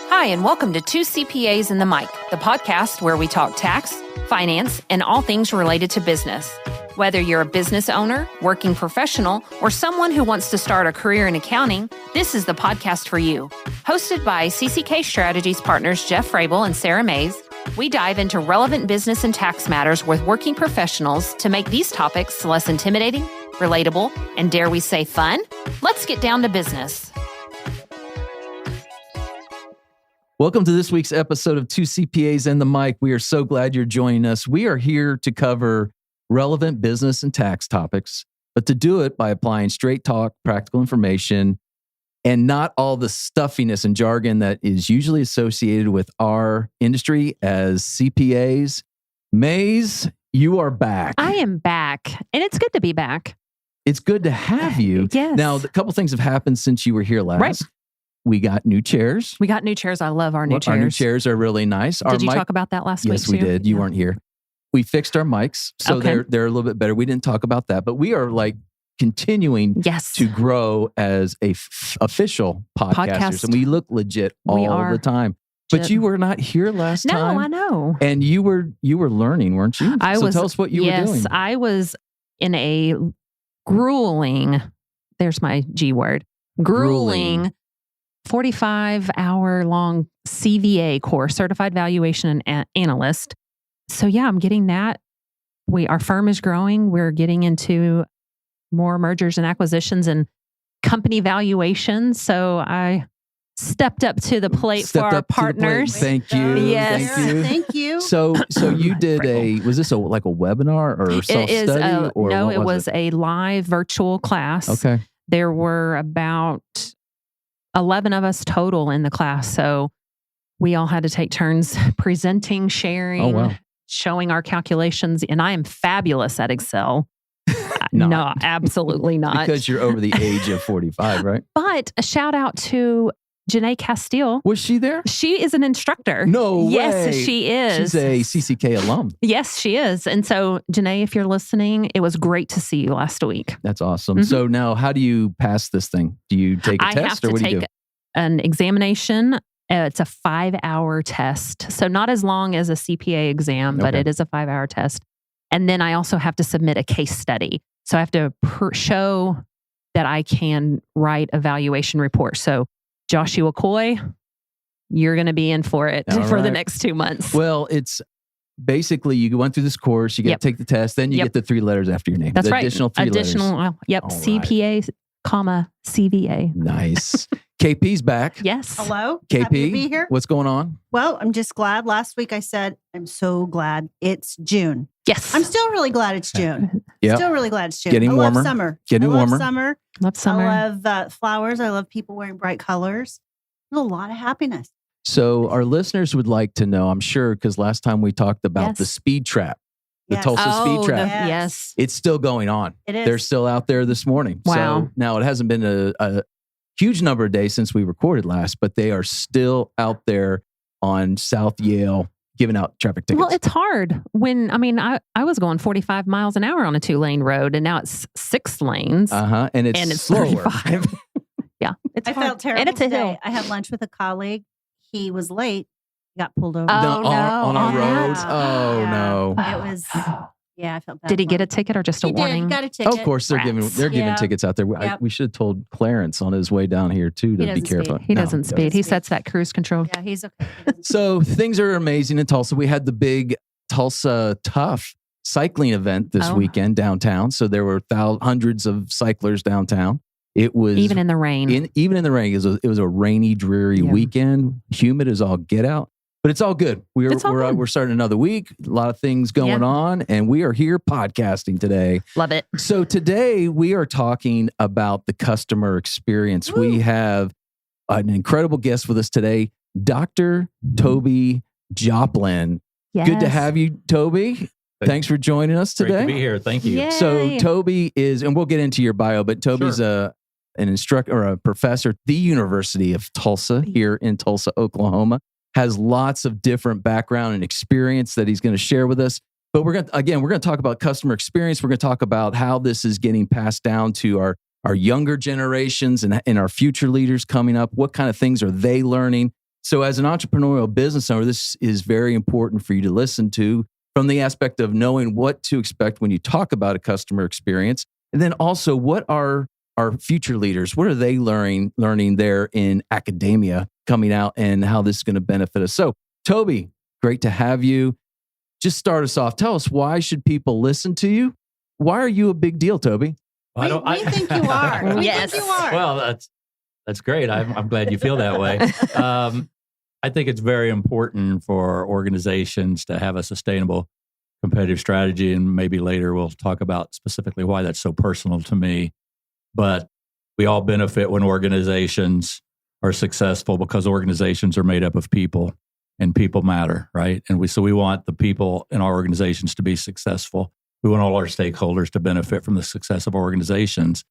Hi, and welcome to Two CPAs and the Mic, the podcast where we talk tax, finance, and all things related to business. Whether you're a business owner, working professional, or someone who wants to start a career in accounting, this is the podcast for you. Hosted by CCK Strategies partners Jeff Frable and Sarah Mays, we dive into relevant business and tax matters with working professionals to make these topics less intimidating, relatable, and dare we say fun? Let's get down to business. Welcome to this week's episode of Two CPAs and the Mic. We are so glad you're joining us. We are here to cover relevant business and tax topics, but to do it by applying straight talk, practical information, and not all the stuffiness and jargon that is usually associated with our industry as CPAs. Mays, you are back. I am back, and it's good to be back. It's good to have you. Yes. Now, a couple things have happened since you were here last. Right. We got new chairs. I love our new chairs. Our new chairs are really nice. Did you talk about that last week Yes, too? we did. You weren't here. We fixed our mics, so Okay. they're a little bit better. We didn't talk about that, but we are like continuing to grow as a official podcasters, and we look legit all the time. But you were not here last time. No, I know. And you were learning, weren't you? Tell us what you were doing. Yes, I was in a grueling, there's my G word, grueling 45-hour-long CVA course, Certified Valuation and Analyst. So yeah, I'm getting that. Our firm is growing. We're getting into more mergers and acquisitions and company valuations. So I stepped up to the plate for our partners. Thank you. Yes. Thank you. So you did was this like a webinar or self-study? No, it was a live virtual class. Okay. There were about 11 of us total in the class. So we all had to take turns presenting, sharing, showing our calculations. And I am fabulous at Excel. No, absolutely not. Because you're over the age of 45, right? But a shout out to Janae Castile. Was she there? She is an instructor. No way. Yes, she is. She's a CCK alum. Yes, she is. And so, Janae, if you're listening, it was great to see you last week. That's awesome. Mm-hmm. So now, how do you pass this thing? Do you take a test, or what do you do? I have to take an examination. It's a 5-hour test. So not as long as a CPA exam, but it is a 5-hour test. And then I also have to submit a case study. So I have to show that I can write a valuation report. So Joshua Coy, you're going to be in for it for the next 2 months. Well, it's basically you went through this course, you get to take the test, then you get the 3 letters after your name. That's right. Additional 3 letters. CPA, CVA. Nice. KP's back. Yes. Hello. KP, happy to be here. What's going on? Well, I'm just glad. Last week I said, I'm so glad it's June. Yes. I'm still really glad it's June. Yeah. Still really glad it's June. Getting warmer. Love summer. Getting I love warmer. Summer. Love summer. I love flowers. I love people wearing bright colors. There's a lot of happiness. So our listeners would like to know, I'm sure, because last time we talked about the speed trap, the Tulsa speed trap. Yes. It's still going on. It is. They're still out there this morning. Wow. So now it hasn't been a huge number of days since we recorded last, but they are still out there on South Yale giving out traffic tickets. Well, it's hard I was going 45 miles an hour on a 2-lane road, and now it's 6 lanes. And it's slower. 35. Yeah. I felt terrible and it's a today. hill. I had lunch with a colleague. He was late. He got pulled over. Oh, no. On our roads? Yeah. Oh, Yeah. no. It was, I felt bad. Did he for get him. a ticket or just a He warning? did. He got a ticket. Of course, they're giving Yeah. tickets out there. Yep. We should have told Clarence on his way down here too to be careful. speed. He doesn't speed. He sets that cruise control. Yeah, he's okay. He doesn't So things are amazing in Tulsa. We had the big Tulsa Tough cycling event this weekend downtown. So there were hundreds of cyclers downtown. It was even in the rain. Even in the rain, it was a rainy, dreary weekend. Humid as all get out, but it's all good. We're starting another week. A lot of things going on, and we are here podcasting today. Love it. So today we are talking about the customer experience. Woo. We have an incredible guest with us today, Dr. Toby Joplin. Yes. Good to have you, Toby. Thanks for joining us today. Great to be here. Thank you. Yay. So Toby is, and we'll get into your bio, but Toby's an instructor or a professor at the University of Tulsa here in Tulsa, Oklahoma. Has lots of different background and experience that he's going to share with us. But we're going to talk about customer experience. We're going to talk about how this is getting passed down to our our younger generations and our future leaders coming up? What kind of things are they learning? So as an entrepreneurial business owner, this is very important for you to listen to from the aspect of knowing what to expect when you talk about a customer experience. And then also, what are our future leaders? What are they learning there in academia coming out and how this is going to benefit us? So Toby, great to have you. Just start us off. Tell us, why should people listen to you? Why are you a big deal, Toby? We think you are. We Yes. think you are. Well, that's great. I'm glad you feel that way. I think it's very important for organizations to have a sustainable competitive strategy, and maybe later we'll talk about specifically why that's so personal to me. But we all benefit when organizations are successful because organizations are made up of people, and people matter, right? And we want the people in our organizations to be successful. We want all our stakeholders to benefit from the success of our organizations.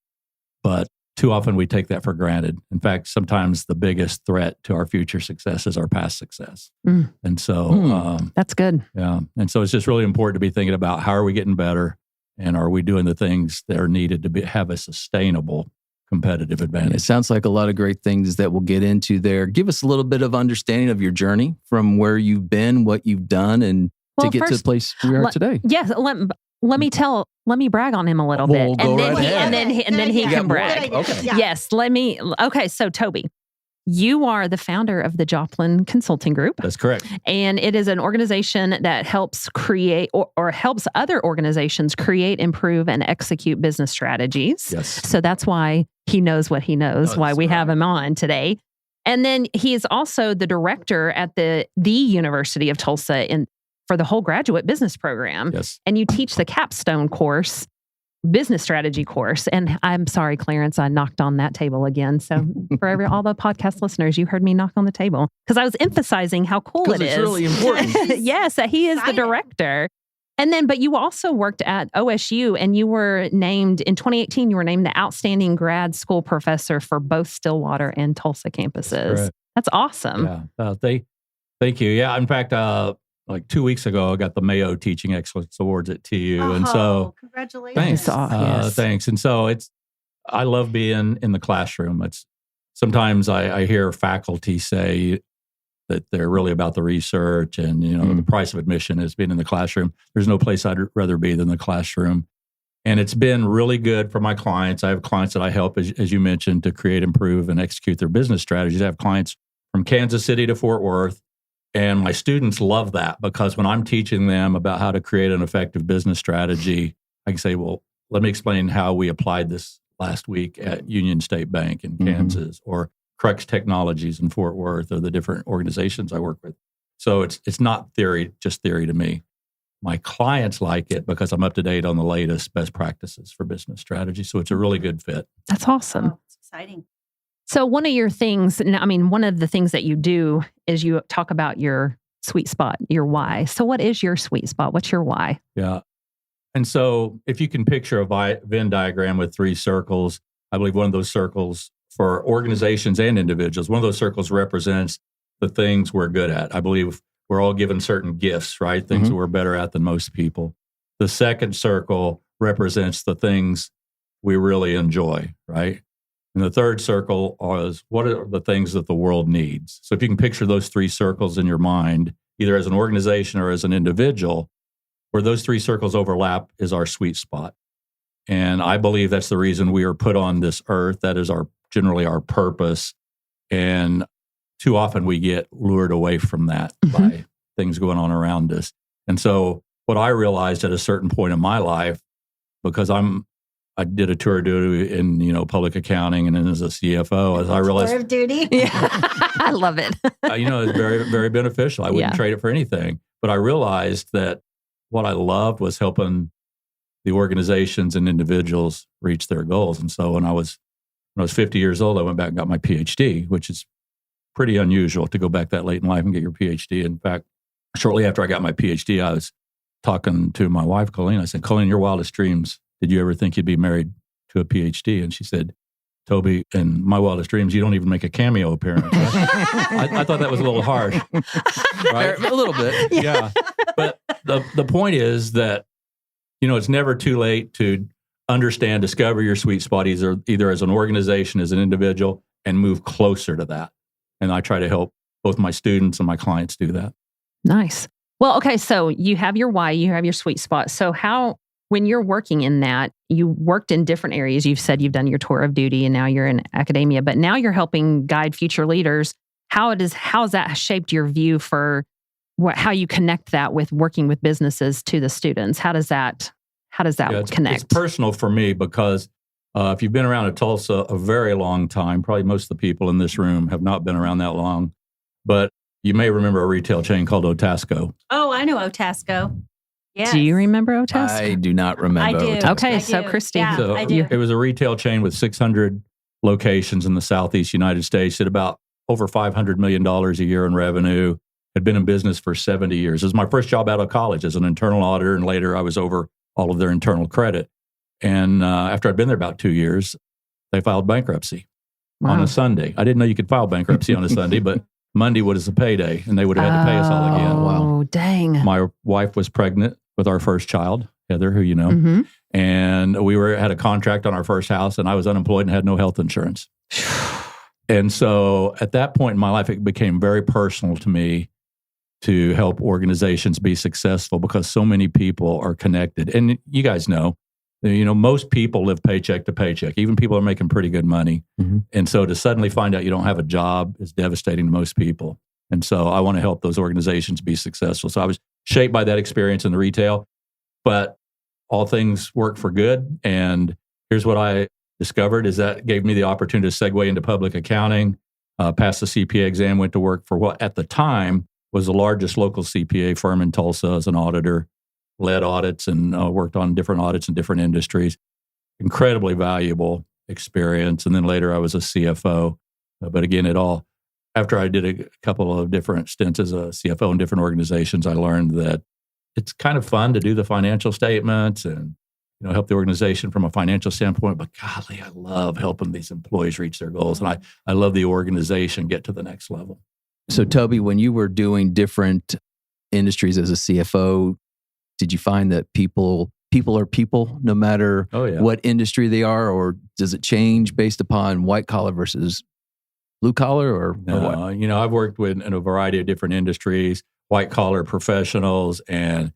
But too often we take that for granted. In fact, sometimes the biggest threat to our future success is our past success. And so that's good. Yeah. And so it's just really important to be thinking about, how are we getting better? And are we doing the things that are needed to have a sustainable competitive advantage? It sounds like a lot of great things that we'll get into there. Give us a little bit of understanding of your journey from where you've been, what you've done, and to get to the place we are today. Yes. Let me brag on him a little bit. Go right ahead. And then he can brag. Okay. Yeah. Yes. Okay. So Toby, you are the founder of the Joplin Consulting Group. That's correct. And it is an organization that helps create or helps other organizations create, improve, and execute business strategies. Yes. So that's why he knows what he knows, why we have him on today. And then he is also the director at the University of Tulsa for the whole graduate business program. Yes. And you teach the capstone course, business strategy course. And I'm sorry, Clarence, I knocked on that table again. So for all the podcast listeners, you heard me knock on the table because I was emphasizing how cool it is. It's really important. Yes, he is the director. And then, but you also worked at OSU, and you were named in 2018, you were named the outstanding grad school professor for both Stillwater and Tulsa campuses. That's awesome. Yeah. Thank you. Yeah. In fact, like 2 weeks ago, I got the Mayo Teaching Excellence Awards at TU. And so congratulations. Thanks. Thanks. And so I love being in the classroom. Sometimes I hear faculty say that they're really about the research and, the price of admission is being in the classroom. There's no place I'd rather be than the classroom. And it's been really good for my clients. I have clients that I help, as you mentioned, to create, improve, and execute their business strategies. I have clients from Kansas City to Fort Worth. And my students love that because when I'm teaching them about how to create an effective business strategy, I can say, well, let me explain how we applied this last week at Union State Bank in Kansas or Crux Technologies in Fort Worth or the different organizations I work with. So it's not just theory to me. My clients like it because I'm up to date on the latest best practices for business strategy. So it's a really good fit. That's awesome. Oh, it's exciting. So one of your things, one of the things that you do is you talk about your sweet spot, your why. So what is your sweet spot? What's your why? Yeah. And so if you can picture a Venn diagram with 3 circles, I believe one of those circles for organizations and individuals, one of those circles represents the things we're good at. I believe we're all given certain gifts, right? Things that we're better at than most people. The second circle represents the things we really enjoy, right? And the third circle is what are the things that the world needs? So if you can picture those 3 circles in your mind, either as an organization or as an individual, where those 3 circles overlap is our sweet spot. And I believe that's the reason we are put on this earth. That is generally our purpose. And too often we get lured away from that by things going on around us. And so what I realized at a certain point in my life, because I did a tour of duty in, public accounting and then as a CFO, as I realized. Tour of duty? Yeah. I love it. It's very, very beneficial. I wouldn't trade it for anything. But I realized that what I loved was helping the organizations and individuals reach their goals. And so when I was 50 years old, I went back and got my PhD, which is pretty unusual to go back that late in life and get your PhD. In fact, shortly after I got my PhD, I was talking to my wife, Colleen. I said, Colleen, your wildest dreams, did you ever think you'd be married to a PhD? And she said, Toby, in my wildest dreams, you don't even make a cameo appearance. Right? I thought that was a little harsh. Right? A little bit. Yeah. But the point is that, it's never too late to understand, discover your sweet spot either as an organization, as an individual, and move closer to that. And I try to help both my students and my clients do that. Nice. Well, okay, so you have your why, you have your sweet spot. So when you're working in that, you worked in different areas. You've said you've done your tour of duty and now you're in academia, but now you're helping guide future leaders. How has that shaped your view for how you connect that with working with businesses to the students? How does that connect? It's personal for me because if you've been around at Tulsa a very long time, probably most of the people in this room have not been around that long, but you may remember a retail chain called Otasco. Oh, I know Otasco. Yes. Do you remember Otasco? I do not remember. I do. Otasco. Okay, I so do. Christy. Yeah, So I do. It was a retail chain with 600 locations in the Southeast United States, did about over $500 million a year in revenue, had been in business for 70 years. It was my first job out of college as an internal auditor, and later I was over all of their internal credit. And after I'd been there about 2 years, they filed bankruptcy on a Sunday. I didn't know you could file bankruptcy on a Sunday, but Monday was a payday, and they would have had to pay us all again. Oh, dang. My wife was pregnant with our first child, Heather, who you know, Mhm. and we had a contract on our first house, and I was unemployed and had no health insurance. And so at that point in my life, it became very personal to me to help organizations be successful because so many people are connected. And you guys know, most people live paycheck to paycheck. Even people are making pretty good money. Mm-hmm. And so to suddenly find out you don't have a job is devastating to most people. And so I want to help those organizations be successful. So I was shaped by that experience in the retail, but all things work for good. And here's what I discovered is that gave me the opportunity to segue into public accounting, passed the CPA exam, went to work for what at the time was the largest local CPA firm in Tulsa as an auditor, led audits and worked on different audits in different industries. Incredibly valuable experience. And then later I was a CFO. But again, after I did a couple of different stints as a CFO in different organizations, I learned that it's kind of fun to do the financial statements and help the organization from a financial standpoint. But golly, I love helping these employees reach their goals. And I love the organization get to the next level. So, Toby, when you were doing different industries as a CFO, did you find that people are people no matter what industry they are, or does it change based upon white collar versus blue collar or what? I've worked in a variety of different industries, white collar professionals and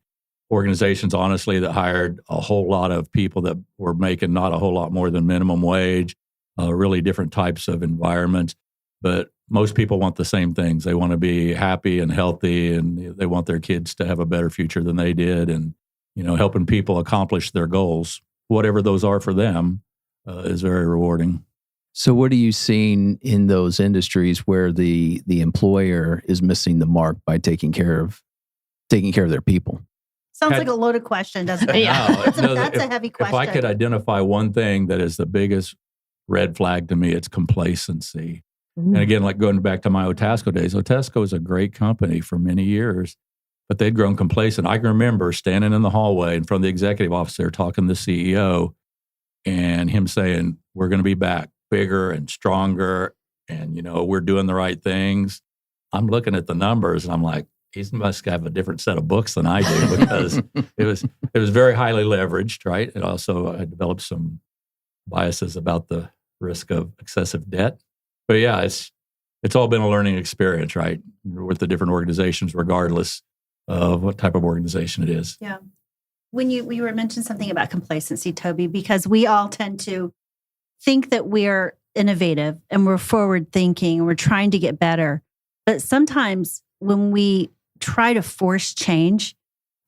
organizations, honestly, that hired a whole lot of people that were making not a whole lot more than minimum wage, really different types of environments. But most people want the same things. They want to be happy and healthy, and they want their kids to have a better future than they did. And, helping people accomplish their goals, whatever those are for them, is very rewarding. So what are you seeing in those industries where the employer is missing the mark by taking care of their people? Sounds like a loaded question, doesn't it? Yeah. That's a heavy question. If I could identify one thing that is the biggest red flag to me, it's complacency. And again, like going back to my Otasco days, Otasco was a great company for many years, but they'd grown complacent. I can remember standing in the hallway in front of the executive office there talking to the CEO and him saying, we're going to be back bigger and stronger and, we're doing the right things. I'm looking at the numbers and I'm like, he must have a different set of books than I do because it was very highly leveraged, right? And also I developed some biases about the risk of excessive debt. But yeah, it's all been a learning experience, right? With the different organizations, regardless of what type of organization it is. Yeah. When you were mentioning something about complacency, Toby, because we all tend to think that we're innovative and we're forward thinking and we're trying to get better. But sometimes when we try to force change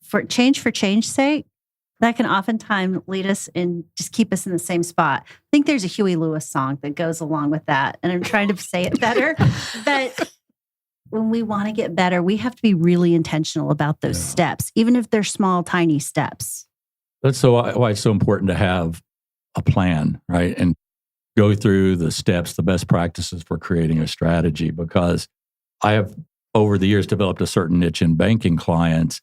for change's sake, that can oftentimes lead us and just keep us in the same spot. I think there's a Huey Lewis song that goes along with that. And I'm trying to say it better. But when we want to get better, we have to be really intentional about those steps, even if they're small, tiny steps. That's why it's so important to have a plan, right? And go through the steps, the best practices for creating a strategy. Because I have, over the years, developed a certain niche in banking clients.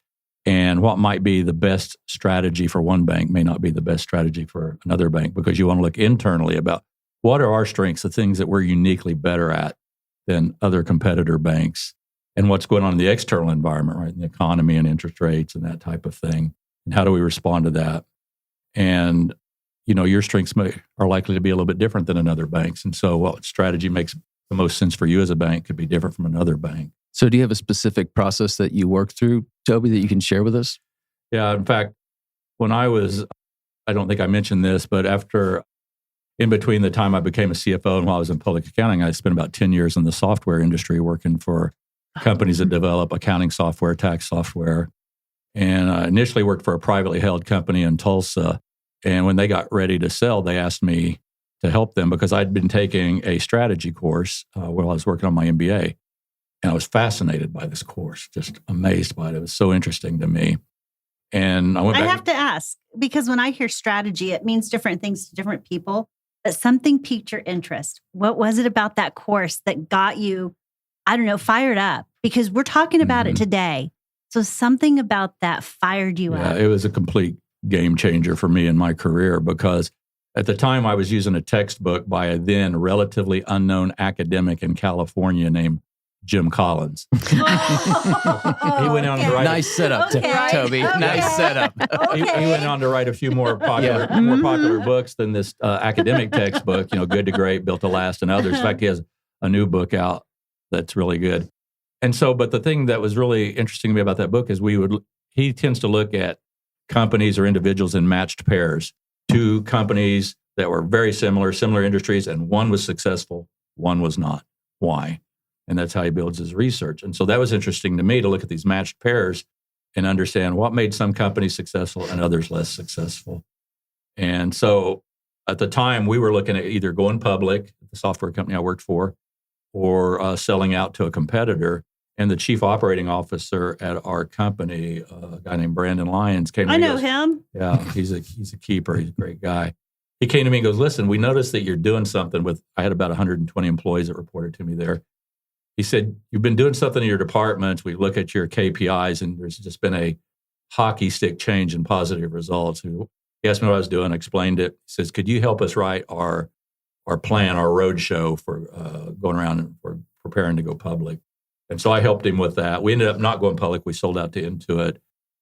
And what might be the best strategy for one bank may not be the best strategy for another bank, because you want to look internally about what are our strengths, the things that we're uniquely better at than other competitor banks, and what's going on in the external environment, right, in the economy and interest rates and that type of thing. And how do we respond to that? And your strengths are likely to be a little bit different than another bank's. And so what strategy makes the most sense for you as a bank could be different from another bank. So do you have a specific process that you work through, Toby, that you can share with us? Yeah. In fact, when I don't think I mentioned this, but in between the time I became a CFO and while I was in public accounting, I spent about 10 years in the software industry working for companies that develop accounting software, tax software. And I initially worked for a privately held company in Tulsa. And when they got ready to sell, they asked me to help them because I'd been taking a strategy course while I was working on my MBA. And I was fascinated by this course, just amazed by it. It was so interesting to me. And I have to ask, because when I hear strategy, it means different things to different people, but something piqued your interest. What was it about that course that got you, I don't know, fired up? Because we're talking about it today. So something about that fired you up. It was a complete game changer for me in my career because at the time I was using a textbook by a then relatively unknown academic in California named Jim Collins. He went on to write. Nice setup, Toby. Okay. Nice setup. He went on to write a few more popular books than this academic textbook. Good to Great, Built to Last, and others. In fact, he has a new book out that's really good. And so, but the thing that was really interesting to me about that book is he tends to look at companies or individuals in matched pairs. Two companies that were very similar industries, and one was successful, one was not. Why? And that's how he builds his research. And so that was interesting to me to look at these matched pairs and understand what made some companies successful and others less successful. And so at the time, we were looking at either going public, the software company I worked for, or selling out to a competitor. And the chief operating officer at our company, a guy named Brandon Lyons, came to me. I know him. Yeah, he's a keeper. He's a great guy. He came to me and goes, listen, we noticed that you're doing something I had about 120 employees that reported to me there. He said, you've been doing something in your departments. We look at your KPIs and there's just been a hockey stick change in positive results. He asked me what I was doing, I explained it. He says, could you help us write our plan, our road show for going around and for preparing to go public? And so I helped him with that. We ended up not going public. We sold out to Intuit.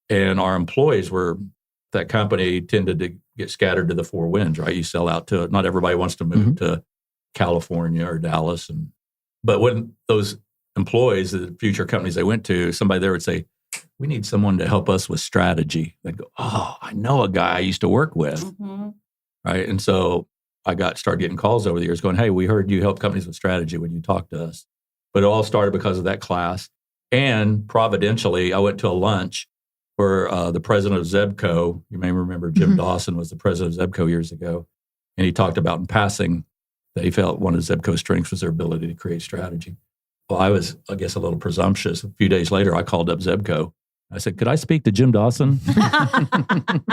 And our employees that company tended to get scattered to the four winds, right? You sell out to it. Not everybody wants to move to California or Dallas. But when those employees, the future companies they went to, somebody there would say, we need someone to help us with strategy. They'd go, oh, I know a guy I used to work with. Right. And so I started getting calls over the years going, hey, we heard you help companies with strategy. Would you talk to us? But it all started because of that class. And providentially, I went to a lunch where the president of Zebco, you may remember Jim Dawson was the president of Zebco years ago. And he talked about in passing that he felt one of Zebco's strengths was their ability to create strategy. Well, I was, I guess, a little presumptuous. A few days later, I called up Zebco. I said, could I speak to Jim Dawson?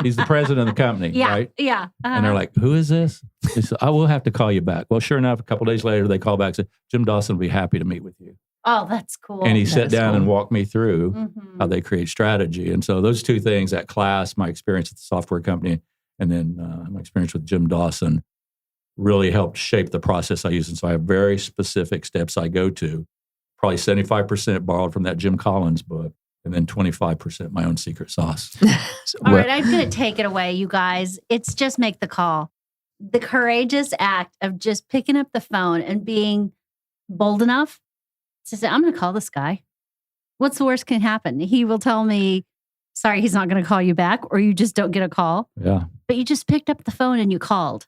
He's the president of the company, right? Yeah. And they're like, who is this? They said, I will have to call you back. Well, sure enough, a couple of days later, they call back and said, Jim Dawson will be happy to meet with you. Oh, that's cool. And he sat down and walked me through how they create strategy. And so those two things, that class, my experience at the software company, and then my experience with Jim Dawson really helped shape the process I use. And so I have very specific steps I go to, probably 75% borrowed from that Jim Collins book, and then 25% my own secret sauce. All right, I'm going to take it away, you guys. It's just make the call. The courageous act of just picking up the phone and being bold enough to say, I'm going to call this guy. What's the worst can happen? He will tell me, sorry, he's not going to call you back, or you just don't get a call. Yeah. But you just picked up the phone and you called.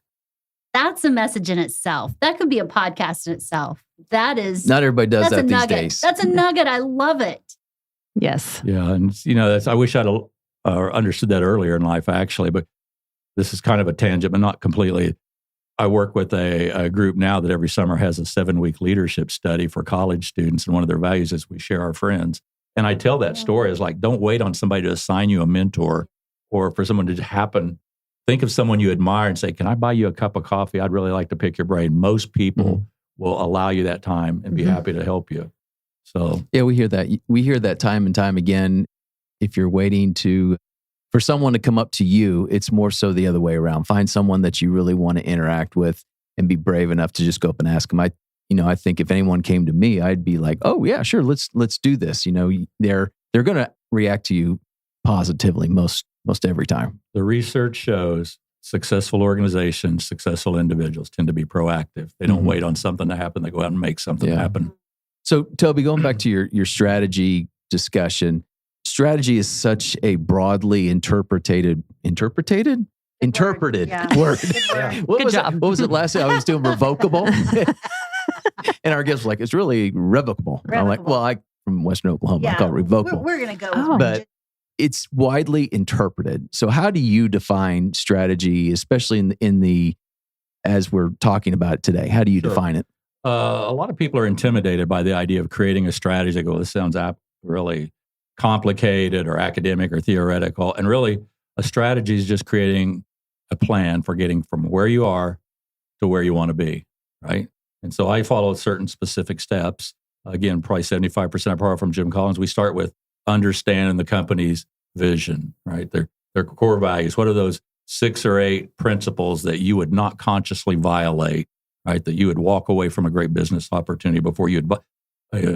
That's a message in itself. That could be a podcast in itself. That is... Not everybody does that these nugget. days. That's a nugget. I love it. Yes. Yeah. And, I wish I'd understood that earlier in life, actually, but this is kind of a tangent, but not completely. I work with a group now that every summer has a 7-week leadership study for college students. And one of their values is we share our friends. And I tell that story as like, don't wait on somebody to assign you a mentor or for someone to happen. Think of someone you admire and say, can I buy you a cup of coffee? I'd really like to pick your brain. Most people will allow you that time and be happy to help you. So yeah, we hear that. We hear that time and time again. If you're waiting for someone to come up to you, it's more so the other way around. Find someone that you really want to interact with and be brave enough to just go up and ask them. I think if anyone came to me, I'd be like, oh yeah, sure. Let's do this. They're going to react to you positively most every time. the research shows successful organizations, successful individuals tend to be proactive. They don't wait on something to happen. They go out and make something happen. So, Toby, going back to your strategy discussion, strategy is such a broadly interpreted word. Yeah. What Good was job. What was it last time I was doing? Revocable. And our guest was like, it's really revocable. I'm like, well, I from Western Oklahoma, I call it revocable. We're going to go Oh. with But it's widely interpreted. So how do you define strategy, especially in the as we're talking about it today? How do you define it? A lot of people are intimidated by the idea of creating a strategy. They go, this sounds really complicated or academic or theoretical. And really, a strategy is just creating a plan for getting from where you are to where you want to be, right? And so I follow certain specific steps. Again, probably 75% I borrow from Jim Collins. We start with understanding the company's vision, right? Their core values. What are those 6 or 8 principles that you would not consciously violate, right? That you would walk away from a great business opportunity before you'd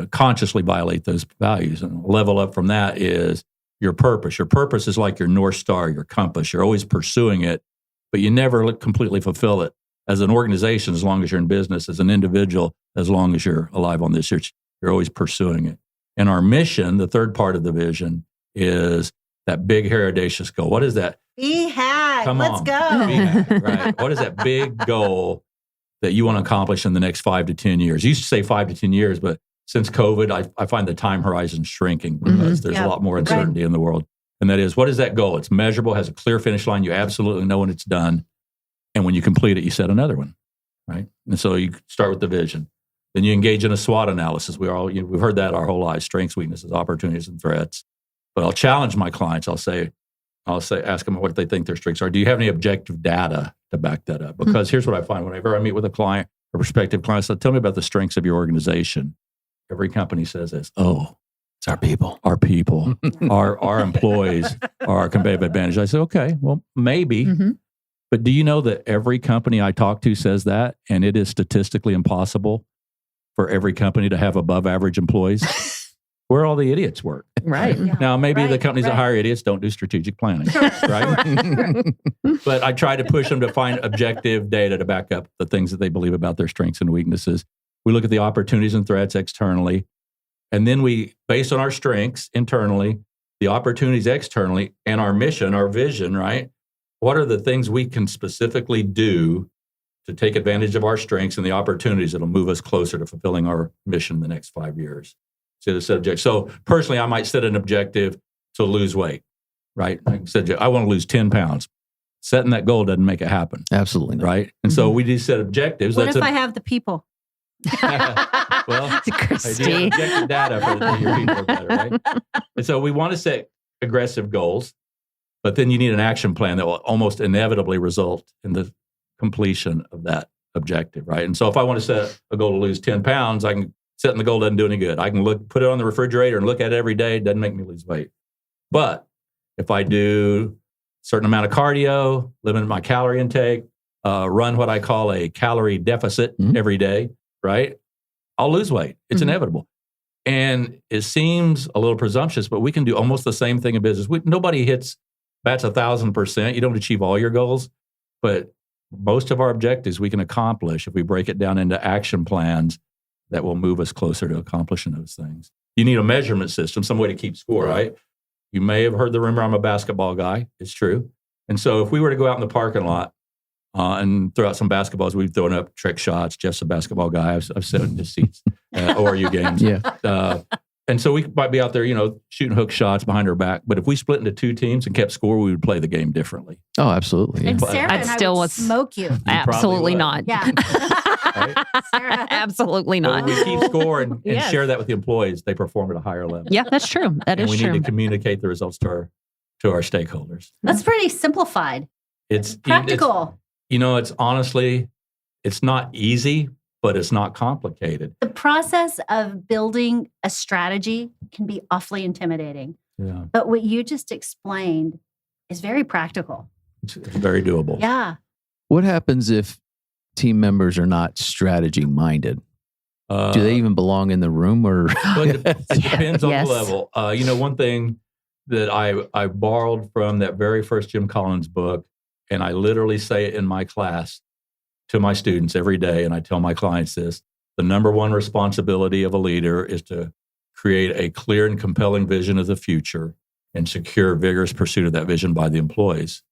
consciously violate those values. And a level up from that is your purpose. Your purpose is like your North Star, your compass. You're always pursuing it, but you never completely fulfill it. As an organization, as long as you're in business, as an individual, as long as you're alive on this earth, you're always pursuing it. And our mission, the third part of the vision, is that big, hairy, audacious goal. What is that? BHAG. Come Let's on. go. BHAG, right. What is that big goal that you want to accomplish in the next 5 to 10 years? You used to say 5 to 10 years, but since COVID, I find the time horizon shrinking because there's a lot more uncertainty in the world. And that is, what is that goal? It's measurable, has a clear finish line. You absolutely know when it's done. And when you complete it, you set another one, right? And so you start with the vision. Then you engage in a SWOT analysis. We've heard that our whole lives: strengths, weaknesses, opportunities, and threats. But I'll challenge my clients. Ask them what they think their strengths are. Do you have any objective data to back that up? Because here's what I find whenever I meet with a client or prospective client. So tell me about the strengths of your organization. Every company says this. Oh, It's our people. our people, our employees are our competitive advantage. I say, okay, well, maybe. But do you know that every company I talk to says that, and it is statistically impossible for every company to have above average employees? Where all the idiots work. Right. Now, maybe the companies that hire idiots don't do strategic planning, right? But I try to push them to find objective data to back up the things that they believe about their strengths and weaknesses. We look at the opportunities and threats externally, and then we, based on our strengths internally, the opportunities externally, and our mission, our vision, right? What are the things we can specifically do to take advantage of our strengths and the opportunities that will move us closer to fulfilling our mission in the next 5 years? So the subject. So personally, I might set an objective to lose weight, right? I said, I want to lose 10 pounds. Setting that goal doesn't make it happen. Absolutely not. Right? And so we do set objectives. What if I have the people? Well, Christy. objective data for your people are better, right? And so we want to set aggressive goals, but then you need an action plan that will almost inevitably result in the completion of that objective, right? And so if I want to set a goal to lose 10 pounds, setting the goal doesn't do any good. I can put it on the refrigerator and look at it every day. It doesn't make me lose weight. But if I do a certain amount of cardio, limit my calorie intake, run what I call a calorie deficit every day, right? I'll lose weight. It's inevitable. And it seems a little presumptuous, but we can do almost the same thing in business. Nobody bats 1,000%. You don't achieve all your goals, but most of our objectives we can accomplish if we break it down into action plans that will move us closer to accomplishing those things. You need a measurement system, some way to keep score, right? You may have heard the rumor I'm a basketball guy. It's true. And so if we were to go out in the parking lot and throw out some basketballs, we've thrown up trick shots. Jeff's a basketball guy. I've sat in his seats, ORU games. Yeah. And so we might be out there, shooting hook shots behind our back. But if we split into 2 teams and kept score, we would play the game differently. Oh, absolutely. And Yeah. Sarah I'd and still I would was- smoke you. Absolutely would. not. Yeah. Right? Sarah. Absolutely But not. when we keep score and Yes. share that with the employees, they perform at a higher level. Yeah, that's true. That And is we true. need to communicate the results to our stakeholders. That's pretty simplified. It's Practical. It's honestly, it's not easy, but it's not complicated. The process of building a strategy can be awfully intimidating. Yeah. But what you just explained is very practical. It's very doable. Yeah. What happens if team members are not strategy minded? Do they even belong in the room or? Well, it depends on Yes. the level. One thing that I borrowed from that very first Jim Collins book and I literally say it in my class to my students every day, and I tell my clients this, the number one responsibility of a leader is to create a clear and compelling vision of the future and secure vigorous pursuit of that vision by the employees.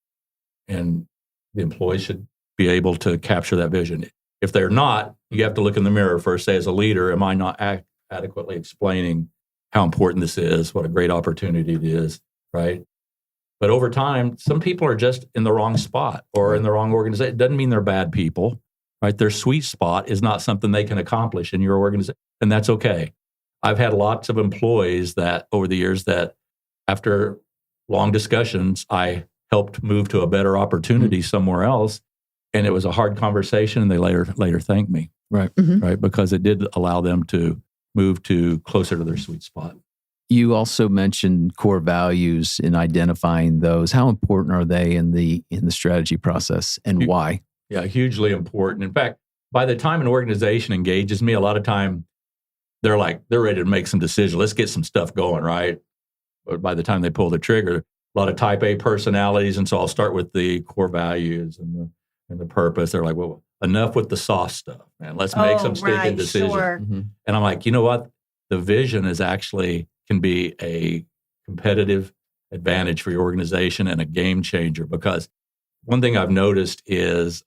And the employees should be able to capture that vision. If they're not, you have to look in the mirror first, say, as a leader, am I not adequately explaining how important this is, what a great opportunity it is, right? But over time, some people are just in the wrong spot or in the wrong organization. It doesn't mean they're bad people, right? Their sweet spot is not something they can accomplish in your organization, and that's okay. I've had lots of employees that over the years that after long discussions, I helped move to a better opportunity somewhere else. And it was a hard conversation, and they later thanked me, right? Right, because it did allow them to move to closer to their sweet spot. You also mentioned core values in identifying those. How important are they in the strategy process, and why? Yeah, hugely important. In fact, by the time an organization engages me, a lot of time they're ready to make some decisions. Let's get some stuff going, right? But by the time they pull the trigger, a lot of type A personalities, and so I'll start with the core values and the purpose. They're like, well, enough with the soft stuff, man. Let's make some stinking decisions. Sure. And I'm like, you know what? The vision is actually can be a competitive advantage for your organization and a game changer, because one thing I've noticed is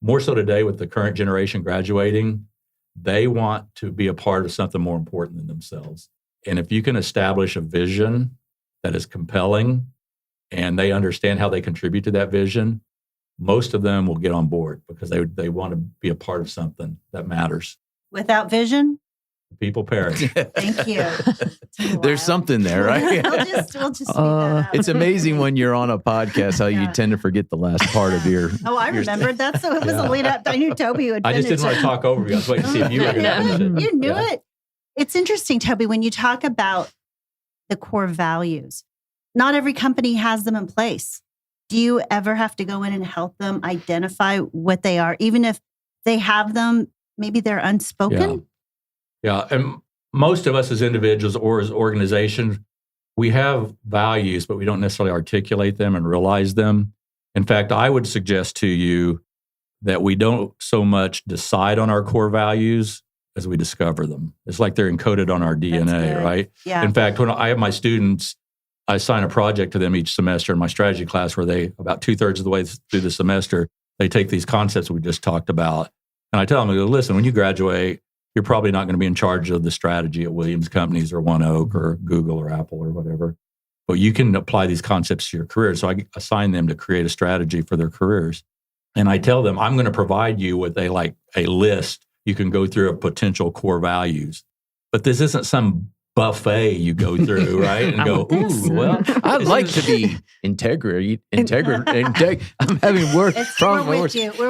more so today with the current generation graduating, they want to be a part of something more important than themselves. And if you can establish a vision that is compelling and they understand how they contribute to that vision, most of them will get on board because they want to be a part of something that matters. Without vision, people perish. Thank you. There's something there, right? we'll just speed that up. It's amazing when you're on a podcast how you tend to forget the last part of your. Oh, I remembered that. So it was a lead up. I knew Toby would. I just didn't want to talk over you. I was waiting to see if you were going to finish it. You knew it. It's interesting, Toby, when you talk about the core values. Not every company has them in place. Do you ever have to go in and help them identify what they are, even if they have them? Maybe they're unspoken. Yeah, and most of us as individuals or as organizations, we have values, but we don't necessarily articulate them and realize them. In fact, I would suggest to you that we don't so much decide on our core values as we discover them. It's like they're encoded on our DNA, right? Yeah. In fact, when I have my students, I assign a project to them each semester in my strategy class where they, about 2/3 of the way through the semester, they take these concepts we just talked about. And I tell them, I go, listen, when you graduate, you're probably not going to be in charge of the strategy at Williams Companies or One Oak or Google or Apple or whatever. But you can apply these concepts to your career. So I assign them to create a strategy for their careers. And I tell them, I'm going to provide you with a list you can go through of potential core values. But this isn't some buffet you go through, right? And go, ooh, well, I'd like to be integrity. I'm having work from We're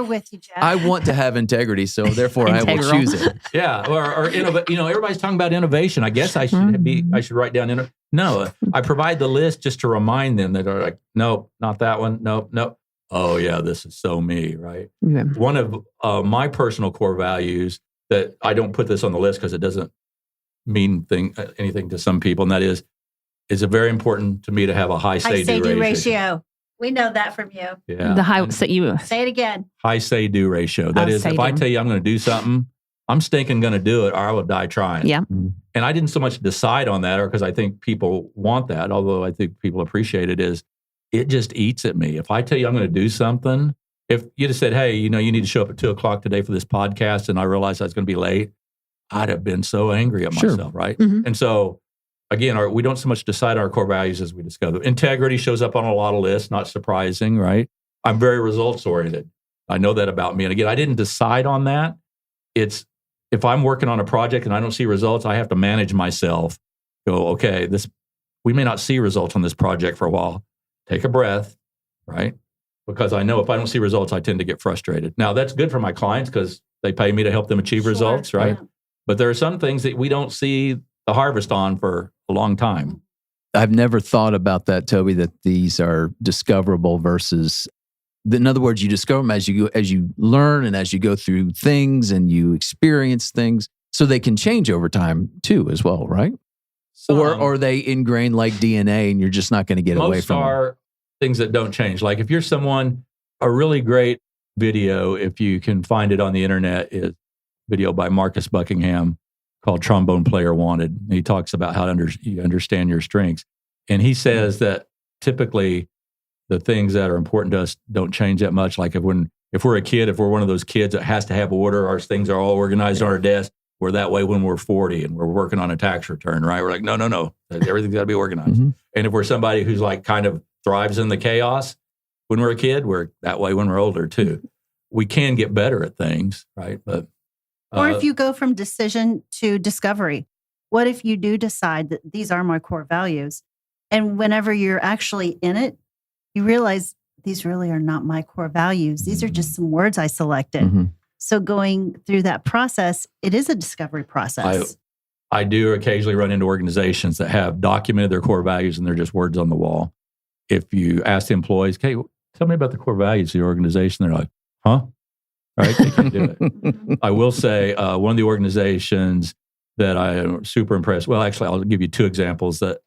with you, Jeff. I want to have integrity, so therefore I will choose it. Yeah, or everybody's talking about innovation. I guess I should write down No, I provide the list just to remind them that are like, nope, not that one. Nope. Oh yeah, this is so me, right? Yeah. One of my personal core values that I don't put this on the list because it doesn't mean anything to some people, and that is it very important to me to have a high say-do ratio. We know that from you. Yeah. The high say it again. High say-do ratio. That is, if I tell you I'm going to do something, I'm stinking going to do it, or I will die trying. Yeah. And I didn't so much decide on that, or because I think people want that, although I think people appreciate it, is it just eats at me. If I tell you I'm going to do something, if you just said, hey, you need to show up at 2:00 today for this podcast, and I realized I was going to be late, I'd have been so angry at myself, right? Mm-hmm. And so, again, we don't so much decide our core values as we discover. Integrity shows up on a lot of lists, not surprising, right? I'm very results-oriented. I know that about me. And again, I didn't decide on that. It's if I'm working on a project and I don't see results, I have to manage myself. Go, okay, we may not see results on this project for a while. Take a breath, right? Because I know if I don't see results, I tend to get frustrated. Now, that's good for my clients because they pay me to help them achieve results, right? Yeah. But there are some things that we don't see the harvest on for a long time. I've never thought about that, Toby, that these are discoverable versus, in other words, you discover them as you learn and as you go through things and you experience things, so they can change over time too as well, right? Or are they ingrained like DNA and you're just not going to get away from them? Most are things that don't change. Like if you're someone A really great video, if you can find it on the internet, is a video by Marcus Buckingham called Trombone Player Wanted. And he talks about how you understand your strengths. And he says that typically the things that are important to us don't change that much. Like if we're a kid, if we're one of those kids that has to have order, our things are all organized on our desk, we're that way when we're 40 and we're working on a tax return, right? We're like, no. Everything's got to be organized. Mm-hmm. And if we're somebody who's like kind of thrives in the chaos when we're a kid, we're that way when we're older too. We can get better at things, right? But or if you go from decision to discovery, what if you do decide that these are my core values? And whenever you're actually in it, you realize these really are not my core values. These are just some words I selected. Mm-hmm. So going through that process, it is a discovery process. I do occasionally run into organizations that have documented their core values and they're just words on the wall. If you ask the employees, okay, tell me about the core values of the organization, they're like, huh? Right? They can't do it. I will say one of the organizations that I am super impressed. Well, actually, I'll give you two examples. That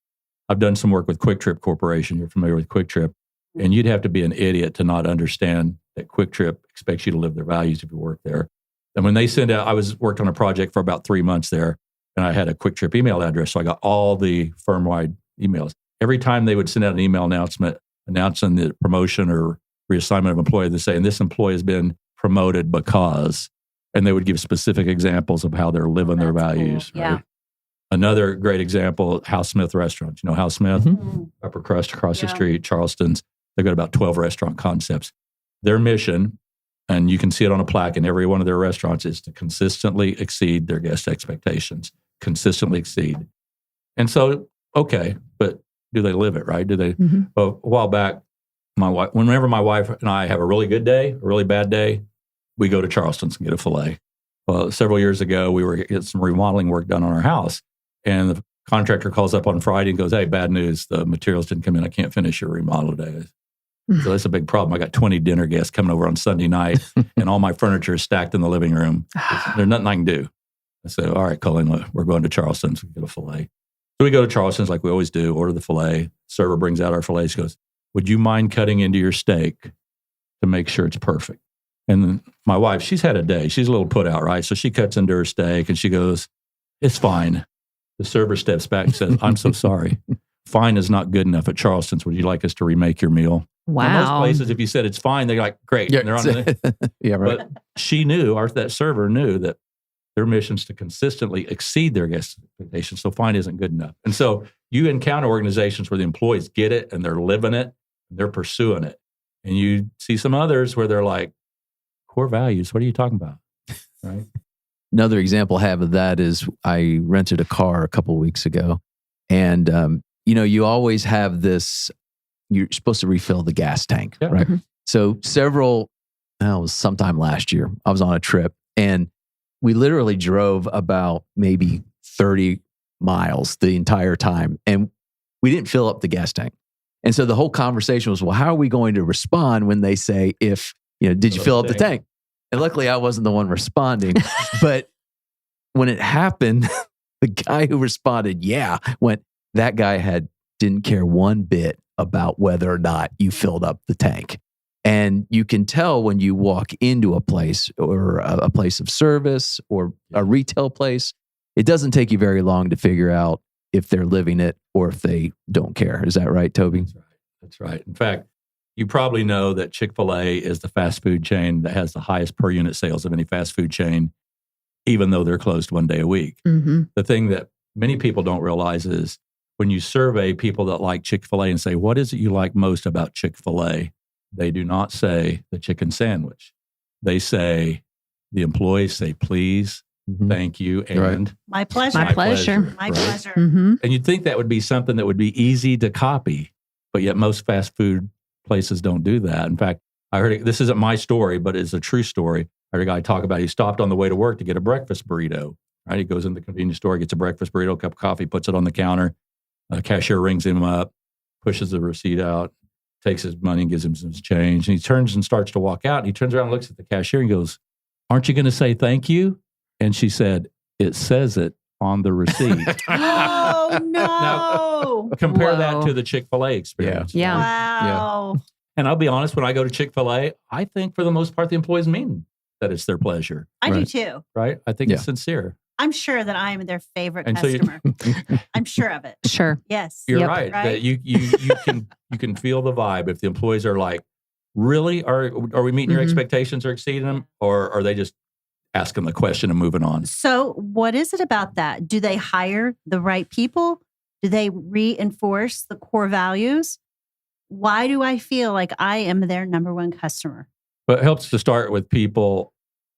I've done some work with Quick Trip Corporation. You're familiar with Quick Trip. And you'd have to be an idiot to not understand that Quick Trip expects you to live their values if you work there. And when they send out, worked on a project for about 3 months there, and I had a Quick Trip email address. So I got all the firm-wide emails. Every time they would send out an email announcement announcing the promotion or reassignment of employee, they say, and this employee has been promoted because, and they would give specific examples of how they're living their values. Cool. Right? Yeah. Another great example, House Smith Restaurants. You know House Smith? Mm-hmm. Upper Crust across the street, Charleston's. They've got about 12 restaurant concepts. Their mission, and you can see it on a plaque in every one of their restaurants, is to consistently exceed their guest expectations. Consistently exceed. And so, okay, but do they live it, right? Do they? Mm-hmm. Well, a while back, whenever my wife and I have a really good day, a really bad day, we go to Charleston's and get a filet. Well, several years ago, we were getting some remodeling work done on our house. And the contractor calls up on Friday and goes, hey, bad news. The materials didn't come in. I can't finish your remodel today. So that's a big problem. I got 20 dinner guests coming over on Sunday night and all my furniture is stacked in the living room. There's nothing I can do. I said, all right, Colin, we're going to Charleston's. We get a filet. So we go to Charleston's like we always do, order the filet. Server brings out our filet. She goes, would you mind cutting into your steak to make sure it's perfect? And then my wife, she's had a day. She's a little put out, right? So she cuts into her steak and she goes, it's fine. The server steps back and says, I'm so sorry. Fine is not good enough at Charleston's. Would you like us to remake your meal? Wow. In most places, if you said it's fine, they're like, great. Yeah, And they're on the, yeah, right. But she knew, that server knew that their mission is to consistently exceed their guest expectations. So fine isn't good enough. And so you encounter organizations where the employees get it and they're living it and they're pursuing it. And you see some others where they're like, core values, what are you talking about? Right? Another example I have of that is I rented a car a couple of weeks ago. And, you always have this, you're supposed to refill the gas tank, right? Mm-hmm. So it was sometime last year, I was on a trip and we literally drove about maybe 30 miles the entire time and we didn't fill up the gas tank. And so the whole conversation was, well, how are we going to respond when they say, did you fill up the tank? And luckily I wasn't the one responding, but when it happened, the guy who responded, that guy didn't care one bit about whether or not you filled up the tank. And you can tell when you walk into a place or a place of service or a retail place, it doesn't take you very long to figure out if they're living it or if they don't care. Is that right, Toby? That's right. In fact, you probably know that Chick-fil-A is the fast food chain that has the highest per unit sales of any fast food chain, even though they're closed one day a week. Mm-hmm. The thing that many people don't realize is when you survey people that like Chick-fil-A and say, what is it you like most about Chick-fil-A? They do not say the chicken sandwich. They say, the employees say, please, thank you, and my pleasure. My pleasure. My right? pleasure. Mm-hmm. And you'd think that would be something that would be easy to copy, but yet most fast food places don't do that. In fact, I heard this isn't my story, but it's a true story. I heard a guy talk about he stopped on the way to work to get a breakfast burrito. Right? He goes in the convenience store, gets a breakfast burrito, a cup of coffee, puts it on the counter. The cashier rings him up, pushes the receipt out, takes his money and gives him some change. And he turns and starts to walk out. And he turns around and looks at the cashier and goes, aren't you going to say thank you? And she said, it says it on the receipt. Oh, no. Now, compare that to the Chick-fil-A experience. Yeah. Wow. And I'll be honest, when I go to Chick-fil-A, I think for the most part, the employees mean that it's their pleasure. I do too. Right? I think it's sincere. I'm sure that I am their favorite And customer. I'm sure of it. Sure. Yes. You're right. That you can feel the vibe. If the employees are like, really? Are we meeting your expectations or exceeding them? Or are they just asking the question and moving on? So what is it about that? Do they hire the right people? Do they reinforce the core values? Why do I feel like I am their number one customer? But it helps to start with people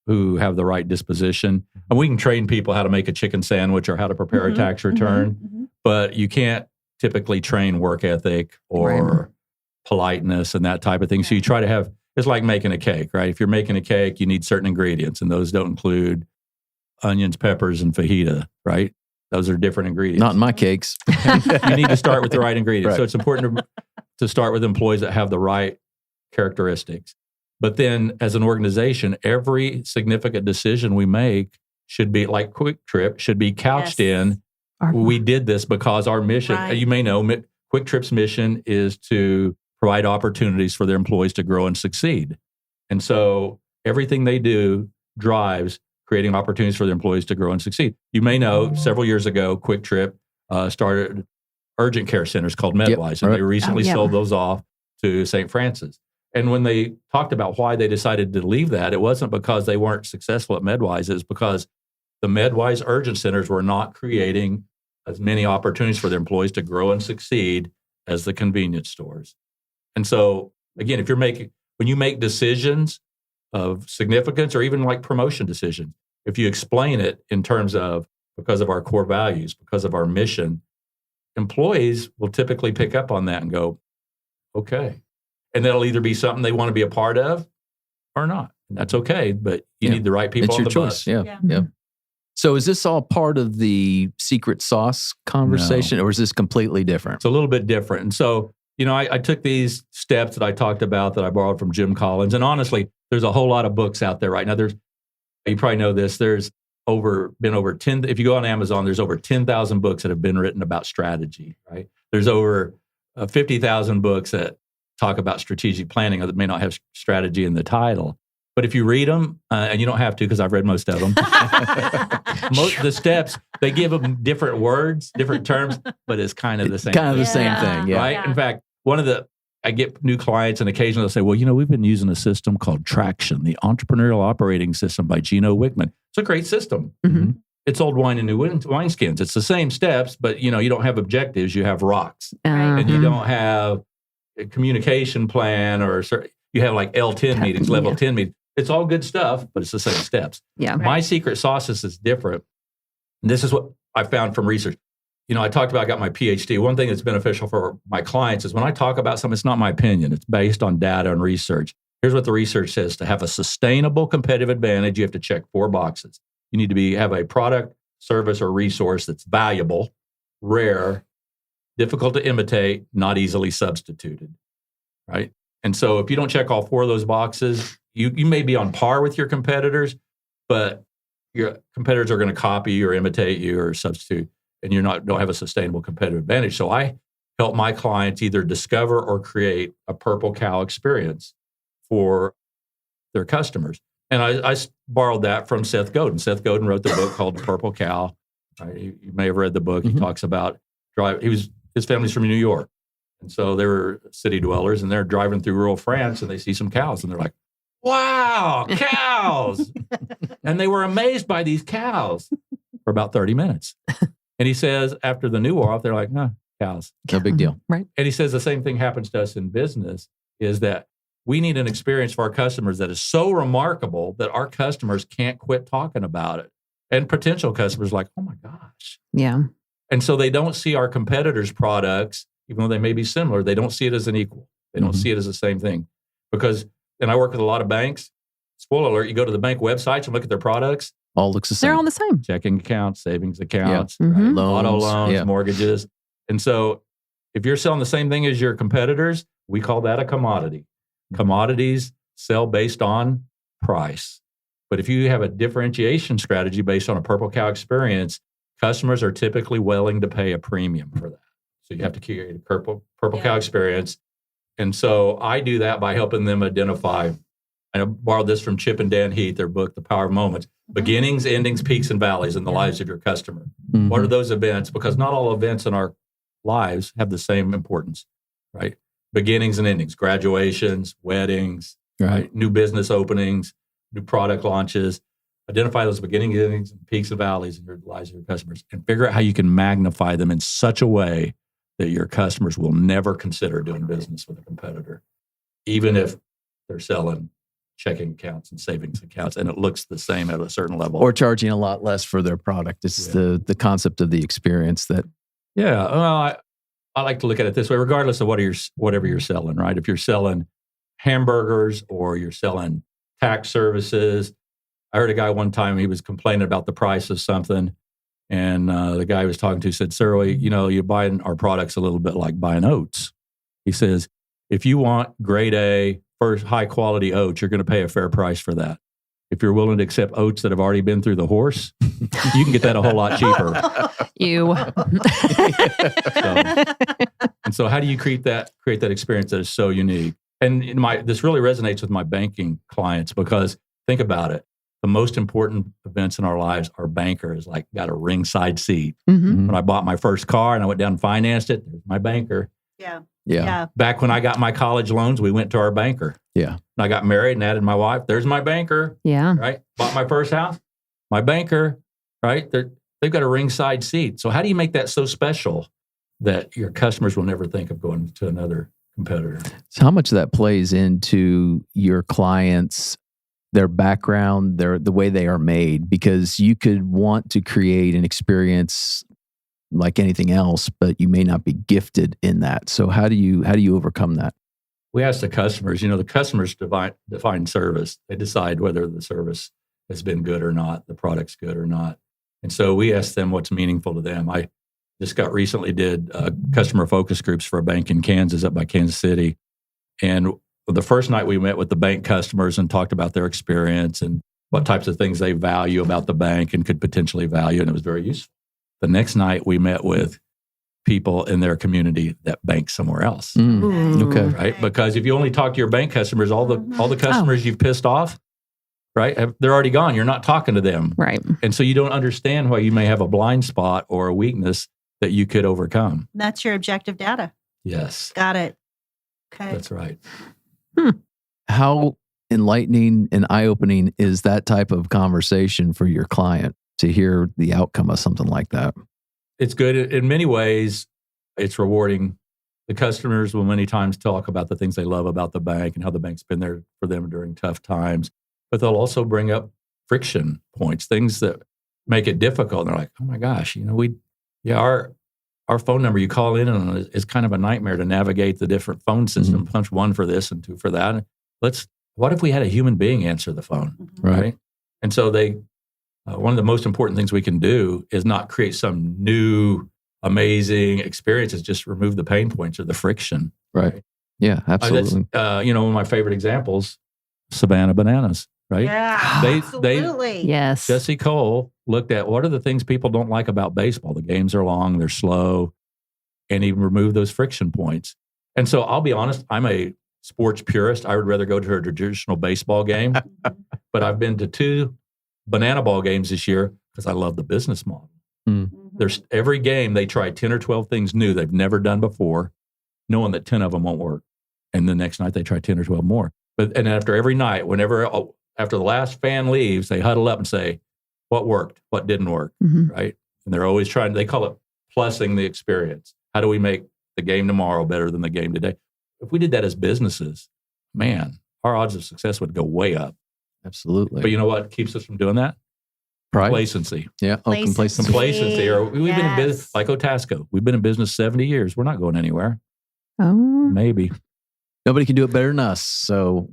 who have the right disposition. And we can train people how to make a chicken sandwich or how to prepare a tax return, but you can't typically train work ethic or politeness and that type of thing. So you try to have, it's like making a cake, right? If you're making a cake, you need certain ingredients, and those don't include onions, peppers, and fajita, right? Those are different ingredients. Not in my cakes. You need to start with the right ingredients. Right. So it's important to start with employees that have the right characteristics. But then as an organization, every significant decision we make should be like Quick Trip, should be couched in, we did this because our mission, you may know, Quick Trip's mission is to provide opportunities for their employees to grow and succeed. And so everything they do drives creating opportunities for their employees to grow and succeed. You may know several years ago, Quick Trip started urgent care centers called MedWise, and they recently sold those off to St. Francis. And when they talked about why they decided to leave that, it wasn't because they weren't successful at MedWise. It was because the MedWise urgent centers were not creating as many opportunities for their employees to grow and succeed as the convenience stores. And so, again, when you make decisions of significance or even like promotion decisions, if you explain it in terms of because of our core values, because of our mission, employees will typically pick up on that and go, okay. And that'll either be something they want to be a part of or not. And that's okay, but you need the right people on the bus. Yeah. So is this all part of the secret sauce conversation, or is this completely different? It's a little bit different. And so, I took these steps that I talked about that I borrowed from Jim Collins. And honestly, there's a whole lot of books out there right now. You probably know this, there's been over 10, if you go on Amazon, there's over 10,000 books that have been written about strategy, right? There's over 50,000 books that talk about strategic planning that may not have strategy in the title. But if you read them, and you don't have to because I've read most of them, most of the steps, they give them different words, different terms, but it's kind of the same thing. The same thing, right? Yeah. In fact, I get new clients and occasionally they'll say, well, we've been using a system called Traction, the Entrepreneurial Operating System by Gino Wickman. It's a great system. It's old wine and new wineskins. It's the same steps, but you don't have objectives. You have rocks. And you don't have a communication plan or you have like L10 meetings, level 10 meetings. It's all good stuff, but it's the same steps. Yeah. My secret sauce is different. And this is what I found from research. I talked about, I got my PhD. One thing that's beneficial for my clients is when I talk about something, it's not my opinion. It's based on data and research. Here's what the research says. To have a sustainable competitive advantage, you have to check 4 boxes. You need to have a product, service, or resource that's valuable, rare, difficult to imitate, not easily substituted, right? And so if you don't check all 4 of those boxes, you may be on par with your competitors, but your competitors are going to copy you or imitate you or substitute, and don't have a sustainable competitive advantage. So I help my clients either discover or create a purple cow experience for their customers. And I borrowed that from Seth Godin. Seth Godin wrote the book called Purple Cow. You may have read the book. He talks about his family's from New York. And so they were city dwellers, and they're driving through rural France, and they see some cows, and they're like, wow, cows. And they were amazed by these cows for about 30 minutes. And he says, after the new war off, they're like, no, cows. No big deal. Right. And he says the same thing happens to us in business, is that we need an experience for our customers that is so remarkable that our customers can't quit talking about it. And potential customers are like, oh my gosh. Yeah. And so they don't see our competitors' products, even though they may be similar, they don't see it as an equal. They don't see it as the same thing. And I work with a lot of banks. Spoiler alert, you go to the bank websites and look at their products. All looks the same. They're all the same. Checking accounts, savings accounts, loans, auto loans, mortgages. And so if you're selling the same thing as your competitors, we call that a commodity. Commodities sell based on price. But if you have a differentiation strategy based on a purple cow experience, customers are typically willing to pay a premium for that. So you have to create a purple cow experience And so I do that by helping them identify. I borrowed this from Chip and Dan Heath, their book, The Power of Moments. Beginnings, endings, peaks, and valleys in the lives of your customer. Mhm. What are those events? Because not all events in our lives have the same importance, right? Beginnings and endings, graduations, weddings, right? New business openings, new product launches. Identify those beginnings, endings, and peaks and valleys in your lives of your customers, and figure out how you can magnify them in such a way that your customers will never consider doing business with a competitor, even if they're selling checking accounts and savings accounts, and it looks the same at a certain level. Or charging a lot less for their product. It's the concept of the experience that. Yeah. Well, I like to look at it this way, regardless of whatever you're selling, right? If you're selling hamburgers or you're selling tax services. I heard a guy one time, he was complaining about the price of something. And the guy I was talking to said, sir, you're buying our products a little bit like buying oats. He says, if you want grade A, first high quality oats, you're going to pay a fair price for that. If you're willing to accept oats that have already been through the horse, you can get that a whole lot cheaper. So how do you create that experience that is so unique? And this really resonates with my banking clients, because think about it. The most important events in our lives, our banker is like got a ringside seat. Mm-hmm. When I bought my first car and I went down and financed it, there's my banker. Yeah. Back when I got my college loans, we went to our banker. Yeah. When I got married and added my wife, there's my banker. Yeah. Right. Bought my first house, my banker. Right. They've got a ringside seat. So how do you make that so special that your customers will never think of going to another competitor? So how much of that plays into your clients, their background, the way they are made? Because you could want to create an experience like anything else, but you may not be gifted in that. So how do you overcome that? We ask the customers, the customers define service. They decide whether the service has been good or not, the product's good or not. And so we ask them what's meaningful to them. I just recently did customer focus groups for a bank in Kansas, up by Kansas City. And the first night we met with the bank customers and talked about their experience and what types of things they value about the bank and could potentially value. And it was very useful. The next night we met with people in their community that bank somewhere else. Okay. Right? Because if you only talk to your bank customers, all the customers you've pissed off, right? They're already gone. You're not talking to them. Right. And so you don't understand why you may have a blind spot or a weakness that you could overcome. That's your objective data. Yes. Got it. Okay. That's right. How enlightening and eye-opening is that type of conversation for your client to hear the outcome of something like that? It's good. In many ways, it's rewarding. The customers will many times talk about the things they love about the bank and how the bank's been there for them during tough times. But they'll also bring up friction points, things that make it difficult. And they're like, oh my gosh, our phone number you call in on is kind of a nightmare to navigate the different phone system. Punch 1 for this and 2 for that. What if we had a human being answer the phone, right? And so one of the most important things we can do is not create some new, amazing experience. Is just remove the pain points or the friction. Right. Yeah, absolutely. One of my favorite examples, Savannah Bananas, right? Yeah, absolutely. Yes. Jesse Cole looked at what are the things people don't like about baseball. The games are long, they're slow, and he removed those friction points. And so I'll be honest, I'm a sports purist. I would rather go to a traditional baseball game, but I've been to 2 banana ball games this year because I love the business model. There's every game they try 10 or 12 things new they've never done before, knowing that 10 of them won't work. And the next night they try 10 or 12 more. And after every night, after the last fan leaves, they huddle up and say, what worked, what didn't work, right? And they're always they call it plussing the experience. How do we make the game tomorrow better than the game today? If we did that as businesses, man, our odds of success would go way up. Absolutely. But you know what keeps us from doing that? Pride. Complacency. Yeah. Complacency. Complacency. Or we've been in business, like Otasco. We've been in business 70 years. We're not going anywhere. Oh. Maybe. Nobody can do it better than us. So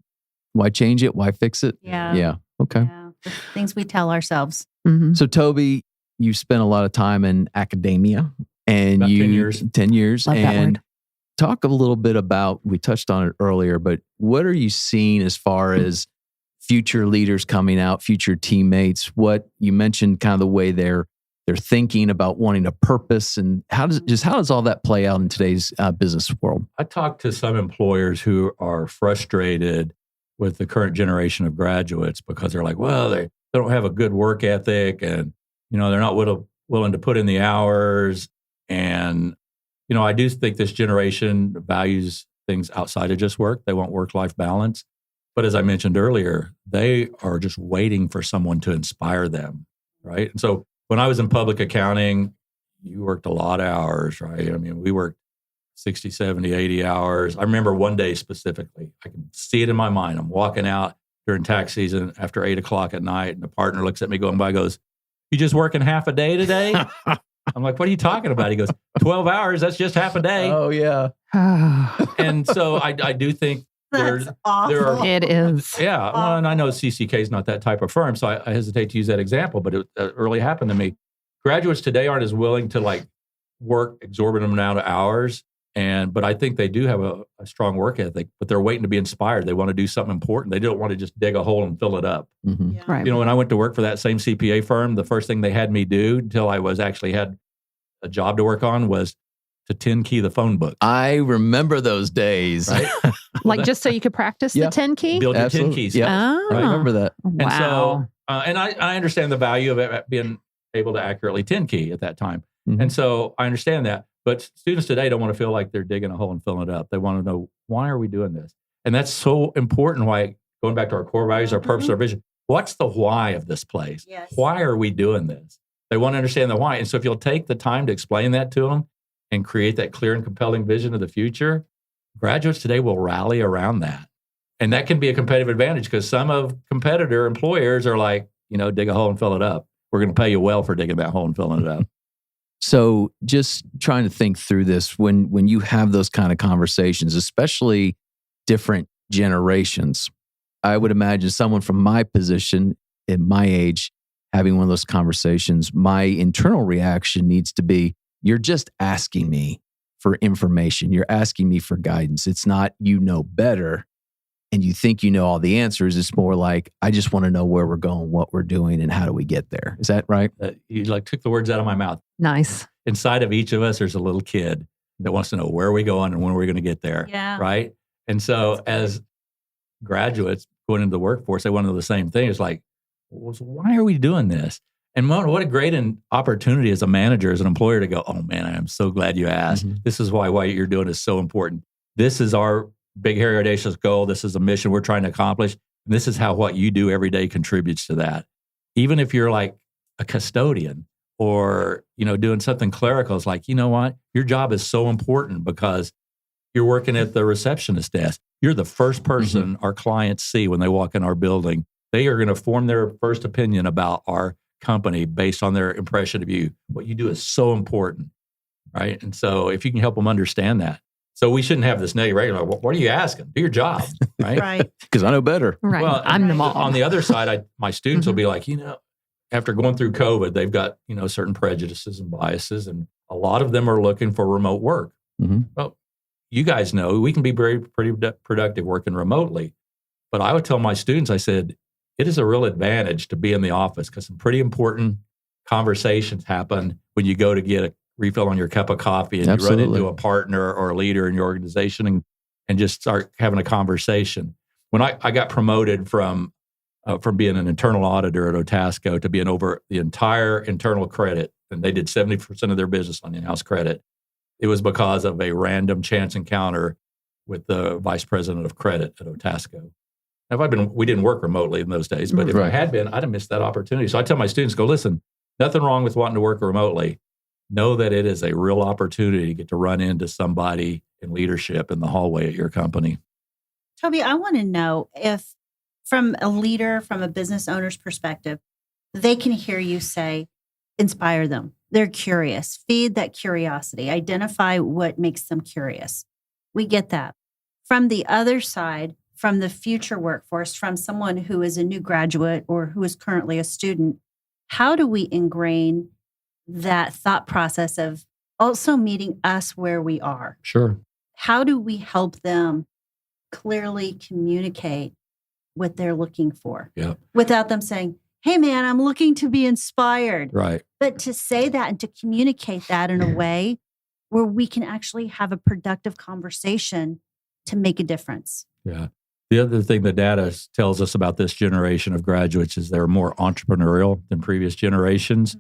why change it? Why fix it? Yeah. Yeah. Okay. Yeah. The things we tell ourselves. So Toby, you spent a lot of time in academia and About 10 years. 10 years. Love that And word. talk a little bit about, we touched on it earlier, but what are you seeing as far as future leaders coming out, future teammates? What you mentioned, kind of the way they're they're thinking about wanting a purpose, and how does all that play out in today's business world? I talk to some employers who are frustrated with the current generation of graduates because they're like, well, they don't have a good work ethic, and they're not willing to put in the hours. And I do think this generation values things outside of just work. They want work-life balance. But as I mentioned earlier, they are just waiting for someone to inspire them, right? And so when I was in public accounting, you worked a lot of hours, right? I mean, we worked 60, 70, 80 hours. I remember one day specifically, I can see it in my mind. I'm walking out during tax season after 8 o'clock at night, and the partner looks at me going by, goes, "You just working half a day today?" I'm like, "What are you talking about?" He goes, 12 hours, that's just half a day. Oh, yeah. And so I do think That's awful. It is. yeah. Well, and I know CCK is not that type of firm, so I hesitate to use that example, but it really happened to me. Graduates today aren't as willing to work exorbitant amount of hours, but I think they do have a strong work ethic, but they're waiting to be inspired. They want to do something important. They don't want to just dig a hole and fill it up. Mm-hmm. Yeah. Right. When I went to work for that same CPA firm, the first thing they had me do until I had a job to work on was to 10 key the phone book. I remember those days. Right? Just so you could practice Yeah. the 10 key? Build your 10 Absolutely. keys. Yeah. Oh. I remember that. And Wow. so, and I understand the value of it being able to accurately 10 key at that time. Mhm. And so I understand that. But students today don't want to feel like they're digging a hole and filling it up. They want to know, why are we doing this? And that's so important. Why, going back to our core values, our purpose, our vision, what's the why of this place? Yes. Why are we doing this? They want to understand the why. And so if you'll take the time to explain that to them and create that clear and compelling vision of the future, graduates today will rally around that. And that can be a competitive advantage because some of competitor employers are like, dig a hole and fill it up. We're going to pay you well for digging that hole and filling it up. So just trying to think through this, when you have those kind of conversations, especially different generations, I would imagine someone from my position in my age having one of those conversations, my internal reaction needs to be, you're just asking me for information. You're asking me for guidance. It's not, better and you think you know all the answers. It's more like, I just want to know where we're going, what we're doing, and how do we get there. Is that right? You took the words out of my mouth. Nice. Inside of each of us, there's a little kid that wants to know where are we going and when are we going to get there. Yeah. Right. And so as graduates going into the workforce, they want to know the same thing. It's like, well, so why are we doing this? And what a great opportunity as a manager, as an employer to go, oh man, I am so glad you asked. Mm-hmm. This is why what you're doing is so important. This is our big, hairy, audacious goal. This is a mission we're trying to accomplish. And this is how what you do every day contributes to that. Even if you're like a custodian or, doing something clerical, it's like, you know what? Your job is so important because you're working at the receptionist desk. You're the first person our clients see when they walk in our building. They are going to form their first opinion about our company based on their impression of you. What you do is so important, right? And so if you can help them understand that. So we shouldn't have this negative regular. What are you asking? Do your job, right? Right. Because I know better. Right. Well, I'm the mom. On the other side, my students will be like, after going through COVID, they've got, certain prejudices and biases, and a lot of them are looking for remote work. Mm-hmm. Well, you guys know we can be pretty productive working remotely. But I would tell my students, I said, it is a real advantage to be in the office because some pretty important conversations happen when you go to get a refill on your cup of coffee and Absolutely. you run into a partner or a leader in your organization and just start having a conversation. When I got promoted from being an internal auditor at Otasco to being over the entire internal credit, and they did 70% of their business on in-house credit, it was because of a random chance encounter with the vice president of credit at Otasco. We didn't work remotely in those days, but if I had been, I'd have missed that opportunity. So I tell my students, go, listen, nothing wrong with wanting to work remotely. Know that it is a real opportunity to get to run into somebody in leadership in the hallway at your company. Toby, I want to know if from a leader, from a business owner's perspective, they can hear you say, inspire them. They're curious. Feed that curiosity. Identify what makes them curious. We get that. From the other side, from the future workforce, from someone who is a new graduate or who is currently a student, how do we ingrain that thought process of also meeting us where we are? Sure. How do we help them clearly communicate what they're looking for Yeah. without them saying, hey man, I'm looking to be inspired. Right. But to say that and to communicate that in a way where we can actually have a productive conversation to make a difference. Yeah. The other thing the data tells us about this generation of graduates is they're more entrepreneurial than previous generations.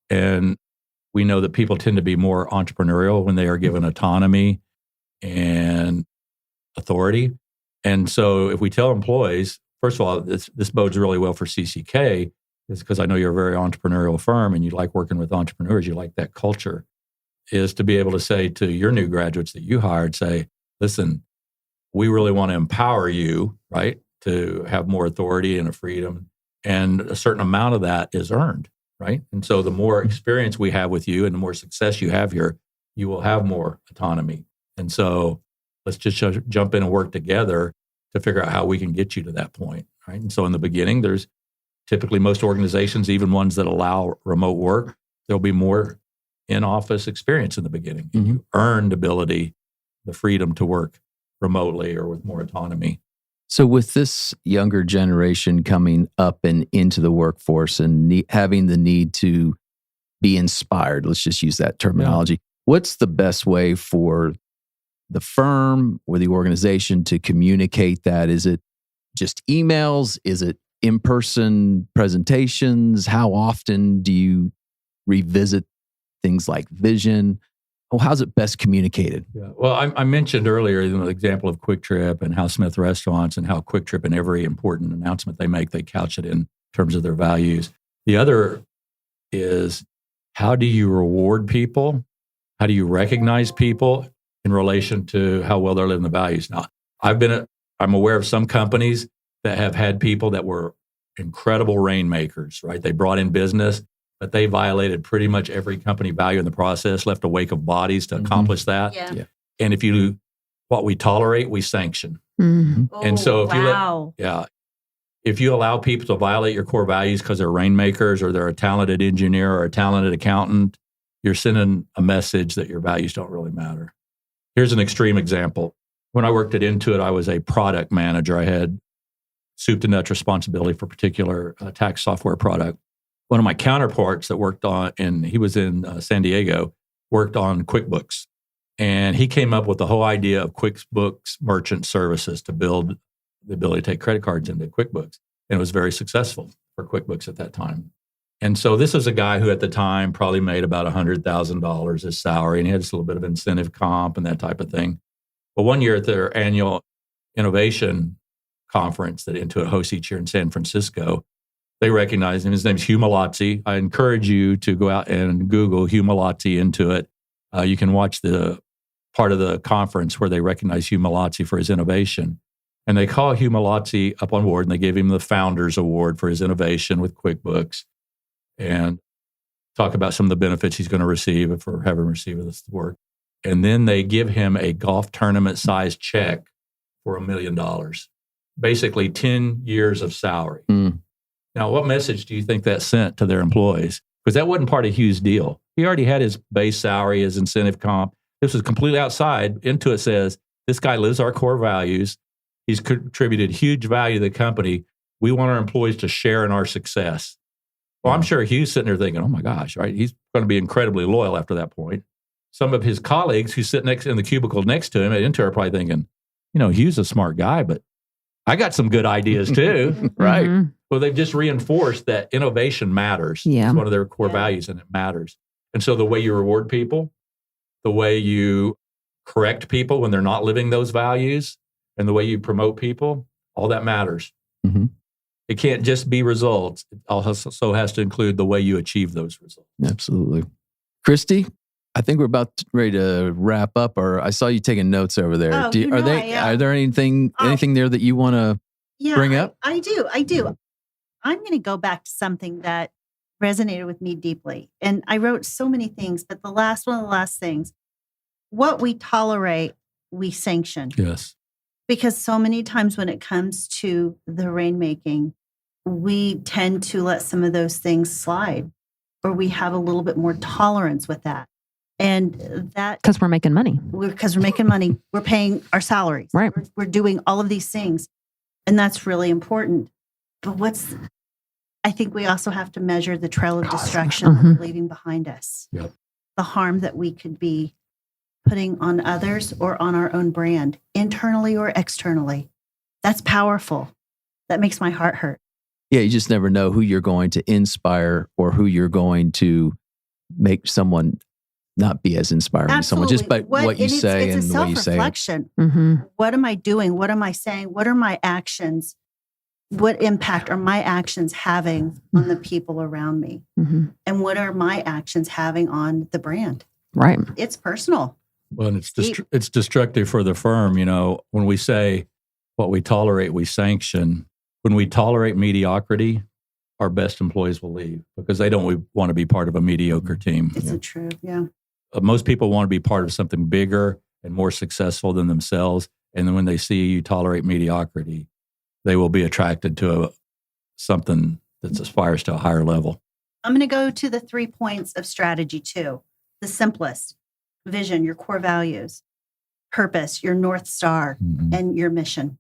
And we know that people tend to be more entrepreneurial when they are given autonomy and authority. And so if we tell employees, first of all, this bodes really well for CCK, is because I know you're a very entrepreneurial firm and you like working with entrepreneurs, you like that culture, is to be able to say to your new graduates that you hired, say, listen, we really want to empower you, right, to have more authority and a freedom. And a certain amount of that is earned, right? And so the more experience we have with you and the more success you have here, you will have more autonomy. And so let's just jump in and work together to figure out how we can get you to that point, right? And so in the beginning, there's typically most organizations, even ones that allow remote work, there'll be more in-office experience in the beginning. And you earned ability, the freedom to work remotely or with more autonomy. So with this younger generation coming up and into the workforce and having the need to be inspired, let's just use that terminology, what's the best way for the firm or the organization to communicate that? Is it just emails? Is it in-person presentations? How often do you revisit things like vision? How's it best communicated? Yeah. Well, I mentioned earlier the example of Quick Trip and how Smith Restaurants and how Quick Trip in every important announcement they make, they couch it in terms of their values. The other is, how do you reward people? How do you recognize people in relation to how well they're living the values? Now, I'm aware of some companies that have had people that were incredible rainmakers, right? They brought in business, but they violated pretty much every company value in the process, left a wake of bodies to accomplish that. Yeah. And what we tolerate, we sanction. And so if you allow people to violate your core values because they're rainmakers or they're a talented engineer or a talented accountant, you're sending a message that your values don't really matter. Here's an extreme example. When I worked at Intuit, I was a product manager. I had soup to nuts responsibility for a particular tax software product. One of my counterparts that worked on, and he was in San Diego, worked on QuickBooks. And he came up with the whole idea of QuickBooks merchant services to build the ability to take credit cards into QuickBooks. And it was very successful for QuickBooks at that time. And so this was a guy who at the time probably made about $100,000 as salary, and he had just a little bit of incentive comp and that type of thing. But one year at their annual innovation conference that Intuit hosts each year in San Francisco, they recognized him. His name's Hugh Malazzi. I encourage you to go out and Google Hugh Malazzi Intuit. You can watch the part of the conference where they recognize Hugh Malazzi for his innovation. And they call Hugh Malazzi up on board, and they gave him the Founders Award for his innovation with QuickBooks and talk about some of the benefits he's going to receive for having received this work. And then they give him a golf tournament-sized check for $1 million, basically 10 years of salary. Now, what message do you think that sent to their employees? Because that wasn't part of Hugh's deal. He already had his base salary, his incentive comp. This was completely outside. Intuit says, this guy lives our core values. He's contributed huge value to the company. We want our employees to share in our success. Well, I'm sure Hugh's sitting there thinking, oh my gosh, right? He's going to be incredibly loyal after that point. Some of his colleagues who sit next in the cubicle next to him at Intuit are probably thinking, Hugh's a smart guy, but I got some good ideas too, right? Well, they've just reinforced that innovation matters. Yeah. It's one of their core values, and it matters. And so the way you reward people, the way you correct people when they're not living those values, and the way you promote people, all that matters. It can't just be results. It also has to include the way you achieve those results. Absolutely. Christy, I think we're about ready to wrap up, or I saw you taking notes over there. Oh, Are there anything there that you want to bring up? I do. I'm going to go back to something that resonated with me deeply. And I wrote so many things, but one of the last things, what we tolerate, we sanction. Yes. Because so many times when it comes to the rainmaking, we tend to let some of those things slide, or we have a little bit more tolerance with that. And that... Because we're making money. Because we're making money. We're paying our salaries. Right. We're doing all of these things. And that's really important. But I think we also have to measure the trail of destruction that we're leaving behind us. Yep. The harm that we could be putting on others or on our own brand, internally or externally. That's powerful. That makes my heart hurt. Yeah, you just never know who you're going to inspire or who you're going to make someone not be as inspiring as someone just by what you say and the way you say it. It's a self-reflection. What am I doing? What am I saying? What are my actions? What impact are my actions having on the people around me? And what are my actions having on the brand? Right. It's personal. Well, and it's destructive for the firm. You know, when we say what we tolerate, we sanction. When we tolerate mediocrity, our best employees will leave because they don't want to be part of a mediocre team. It's true. Yeah. Most people want to be part of something bigger and more successful than themselves. And then when they see you tolerate mediocrity, they will be attracted to something that aspires to a higher level. I'm going to go to the 3 points of strategy too. The simplest: vision, your core values; purpose, your North Star, and your mission.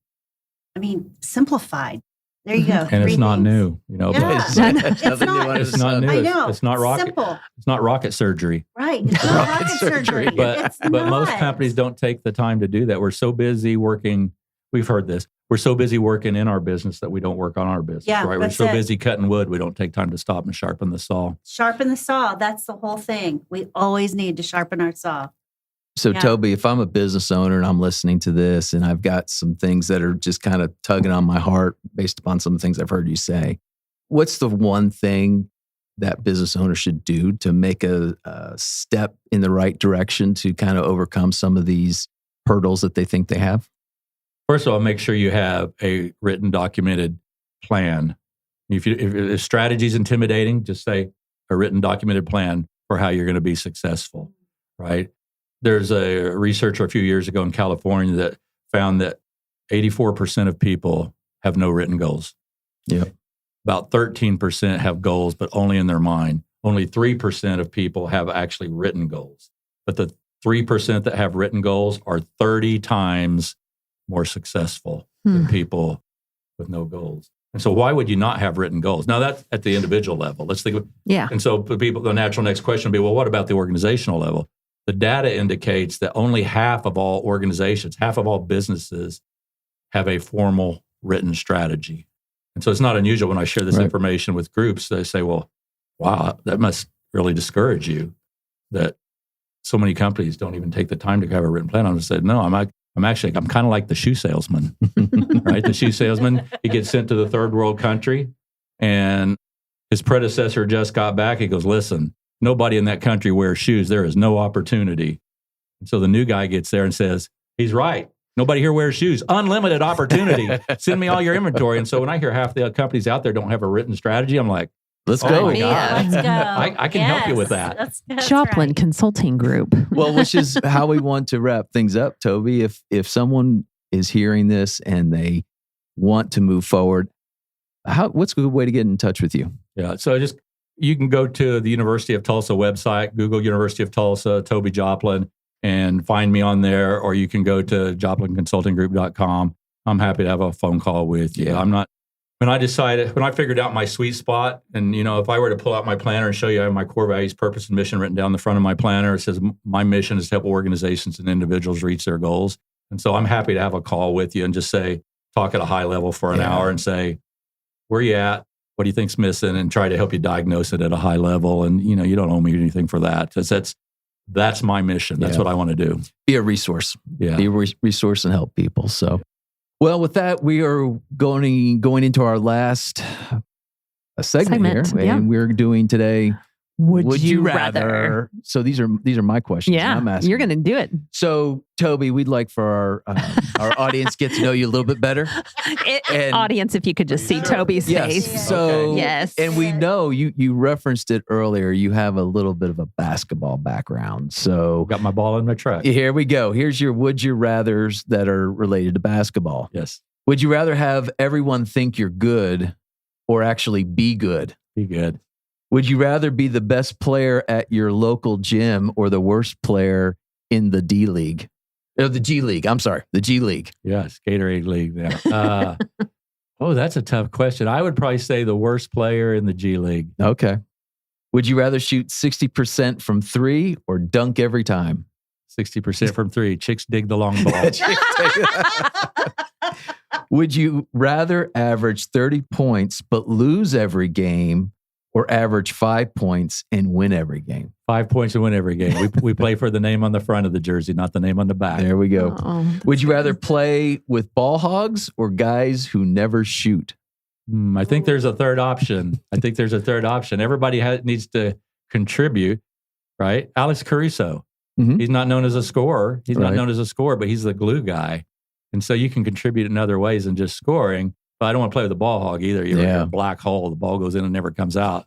I mean, simplified. There you go. And it's not new, you know. Yeah. It's not new. I know. It's not rocket. Simple. It's not rocket surgery. Right. It's not rocket surgery. But most companies don't take the time to do that. We're so busy working. We've heard this. We're so busy working in our business that we don't work on our business. Yeah, right. We're so busy cutting wood, we don't take time to stop and sharpen the saw. Sharpen the saw. That's the whole thing. We always need to sharpen our saw. So, Toby, if I'm a business owner and I'm listening to this and I've got some things that are just kind of tugging on my heart based upon some of the things I've heard you say, what's the one thing that business owners should do to make a step in the right direction to kind of overcome some of these hurdles that they think they have? First of all, make sure you have a written, documented plan. If strategy is intimidating, just say a written, documented plan for how you're going to be successful, right? There's a researcher a few years ago in California that found that 84% of people have no written goals. Yep. About 13% have goals, but only in their mind. Only 3% of people have actually written goals. But the 3% that have written goals are 30 times more successful than people with no goals. And so why would you not have written goals? Now that's at the individual level. Let's think of, and so for people, the natural next question would be, well, what about the organizational level? The data indicates that only half of all organizations, half of all businesses have a formal written strategy. And so it's not unusual when I share this information with groups, they say, well, wow, that must really discourage you that so many companies don't even take the time to have a written plan. I said, no, I'm kind of like the shoe salesman, right? The shoe salesman, he gets sent to the third world country and his predecessor just got back. He goes, listen, nobody in that country wears shoes. There is no opportunity. And so the new guy gets there and says, he's right. Nobody here wears shoes. Unlimited opportunity. Send me all your inventory. And so when I hear half the companies out there don't have a written strategy, I'm like, let's go. My God. Let's go. I can help you with that. Joplin Consulting Group. Well, which is how we want to wrap things up, Toby. If someone is hearing this and they want to move forward, what's a good way to get in touch with you? Yeah. So you can go to the University of Tulsa website, Google University of Tulsa, Toby Joplin, and find me on there, or you can go to joplinconsultinggroup.com. I'm happy to have a phone call with you. Yeah. When I figured out my sweet spot, and if I were to pull out my planner and show you I have my core values, purpose, and mission written down the front of my planner, it says my mission is to help organizations and individuals reach their goals. And so I'm happy to have a call with you and just talk at a high level for an hour and say, where you at? What do you think's missing? And try to help you diagnose it at a high level. And you don't owe me anything for that. That's my mission. That's what I want to do. Be a resource. Yeah. Be a resource and help people. So, well, with that, we are going into our last segment here. Yeah. And we're doing today, Would you rather? So these are my questions. Yeah, I'm asking. you're going to do it. So, Toby, we'd like for our audience get to know you a little bit better. Audience, if you could just see Toby's face. Yeah. So, yes. And we know you referenced it earlier. You have a little bit of a basketball background. So Got my ball in my truck. here we go. Here's your would you rathers that are related to basketball. Yes. Would you rather have everyone think you're good or actually be good? Be good. Would you rather be the best player at your local gym or the worst player in the D League? Or the G League. I'm sorry, the G League. Yes. Gatorade League. Yeah. Oh, that's a tough question. I would probably say the worst player in the G League. Okay. Would you rather shoot 60% from three or dunk every time? 60% from three. Chicks dig the long ball. Would you rather average 30 points but lose every game or average 5 points and win every game? 5 points and win every game. We play for the name on the front of the jersey, not the name on the back. There we go. Would you rather play with ball hogs or guys who never shoot? I think there's a third option. Everybody needs to contribute, right? Alex Caruso. Mm-hmm. He's not known as a scorer. He's not Right. known as a scorer, but he's the glue guy. And so you can contribute in other ways than just scoring. But I don't want to play with the ball hog either. You're like a black hole. The ball goes in and never comes out.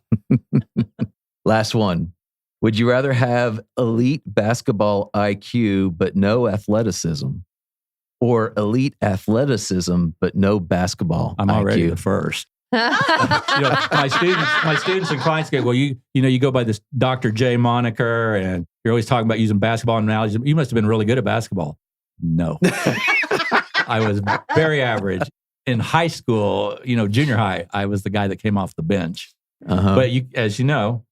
Last one. Would you rather have elite basketball IQ but no athleticism, or elite athleticism but no basketball I'm IQ? already the first. My students and clients go, well, you go by this Dr. J moniker, and you're always talking about using basketball analogies. You must have been really good at basketball. No, I was very average. In high school, junior high, I was the guy that came off the bench. Uh-huh. But as you know,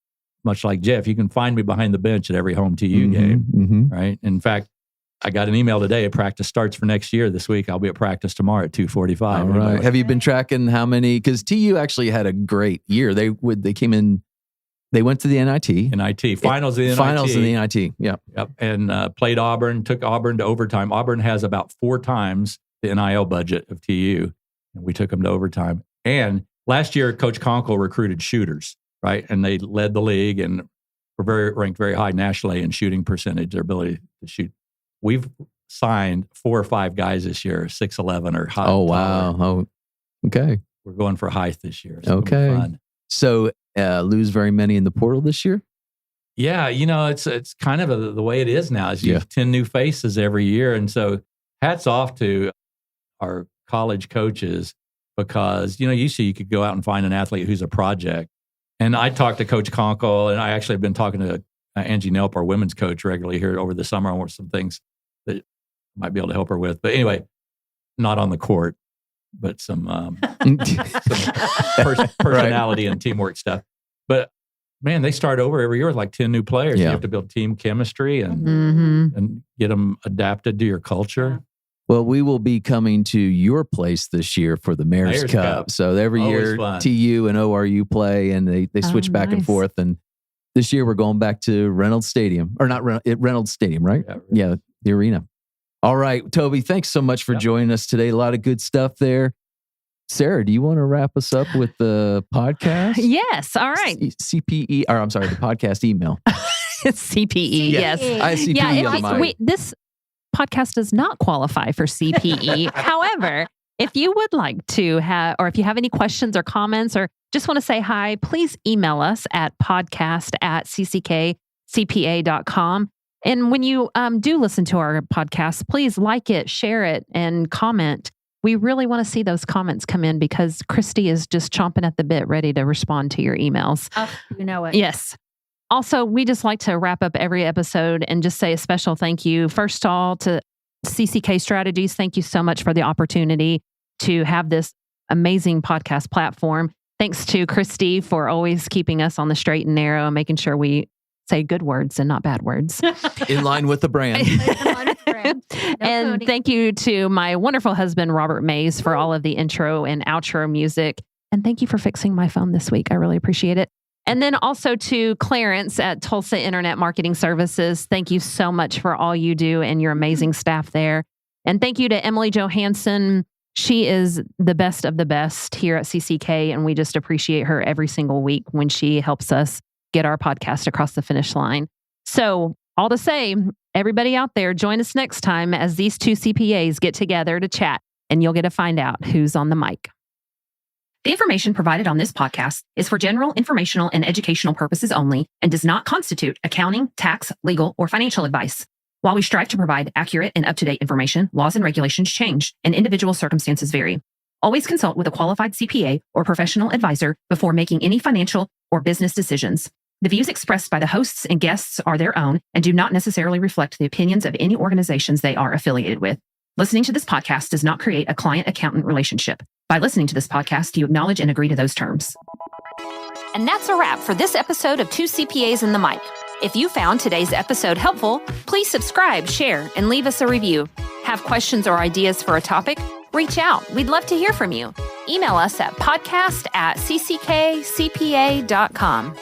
much like Jeff, you can find me behind the bench at every home TU game, Mm-hmm. right? In fact, I got an email today. Practice starts for next year. This week, I'll be at practice tomorrow at 2:45. All right. Have you been tracking how many? Because TU actually had a great year. They came in. They went to the NIT. Finals in the NIT. Yeah. Yep. And played Auburn. Took Auburn to overtime. Auburn has about 4 times the NIL budget of TU, and we took them to overtime. And last year, Coach Conkle recruited shooters, right? And they led the league and were ranked very high nationally in shooting percentage, their ability to shoot. We've signed 4 or 5 guys this year, 6'11" or high. Oh, wow. Oh, okay. We're going for height this year. So Okay. it'll be fun. So lose very many in the portal this year? Yeah, it's kind of the way it is now. Is you have 10 new faces every year. And so hats off to our college coaches, because, you could go out and find an athlete who's a project. And I talked to Coach Conkle, and I actually have been talking to Angie Nelp, our women's coach, regularly here over the summer on some things that might be able to help her with. But anyway, not on the court, but some personality and teamwork stuff. But man, they start over every year with like 10 new players. Yeah. You have to build team chemistry and and get them adapted to your culture. Well, we will be coming to your place this year for the Mayor's Cup. So every Always year, fun. TU and ORU play, and they switch back and nice. forth. And this year, we're going back to Reynolds Stadium. Or not Reynolds Stadium, right? Yeah, the arena. All right, Toby, thanks so much for joining us today. A lot of good stuff there. Sarah, do you want to wrap us up with the podcast? Yes. All right. CPE, or I'm sorry, the podcast email. It's CPE. Yes. I have CPE on mine. This podcast does not qualify for CPE. However, if you would like to have, or if you have any questions or comments, or just want to say hi, please email us at podcast@cckcpa.com. And when you do listen to our podcast, please like it, share it, and comment. We really want to see those comments come in, because Christy is just chomping at the bit, ready to respond to your emails. Oh, you know it. Yes. Also, we just like to wrap up every episode and just say a special thank you, first of all, to CCK Strategies. Thank you so much for the opportunity to have this amazing podcast platform. Thanks to Christy for always keeping us on the straight and narrow and making sure we say good words and not bad words. In line with the brand. And thank you to my wonderful husband, Robert Mays, for all of the intro and outro music. And thank you for fixing my phone this week. I really appreciate it. And then also to Clarence at Tulsa Internet Marketing Services. Thank you so much for all you do and your amazing staff there. And thank you to Emily Johansson. She is the best of the best here at CCK, and we just appreciate her every single week when she helps us get our podcast across the finish line. So, all to say, everybody out there, join us next time as these two CPAs get together to chat, and you'll get to find out who's on the mic. The information provided on this podcast is for general informational and educational purposes only and does not constitute accounting, tax, legal, or financial advice. While we strive to provide accurate and up-to-date information, laws and regulations change and individual circumstances vary. Always consult with a qualified CPA or professional advisor before making any financial or business decisions. The views expressed by the hosts and guests are their own and do not necessarily reflect the opinions of any organizations they are affiliated with. Listening to this podcast does not create a client-accountant relationship. By listening to this podcast, you acknowledge and agree to those terms. And that's a wrap for this episode of Two CPAs and the Mic. If you found today's episode helpful, please subscribe, share, and leave us a review. Have questions or ideas for a topic? Reach out. We'd love to hear from you. Email us at podcast@cckcpa.com.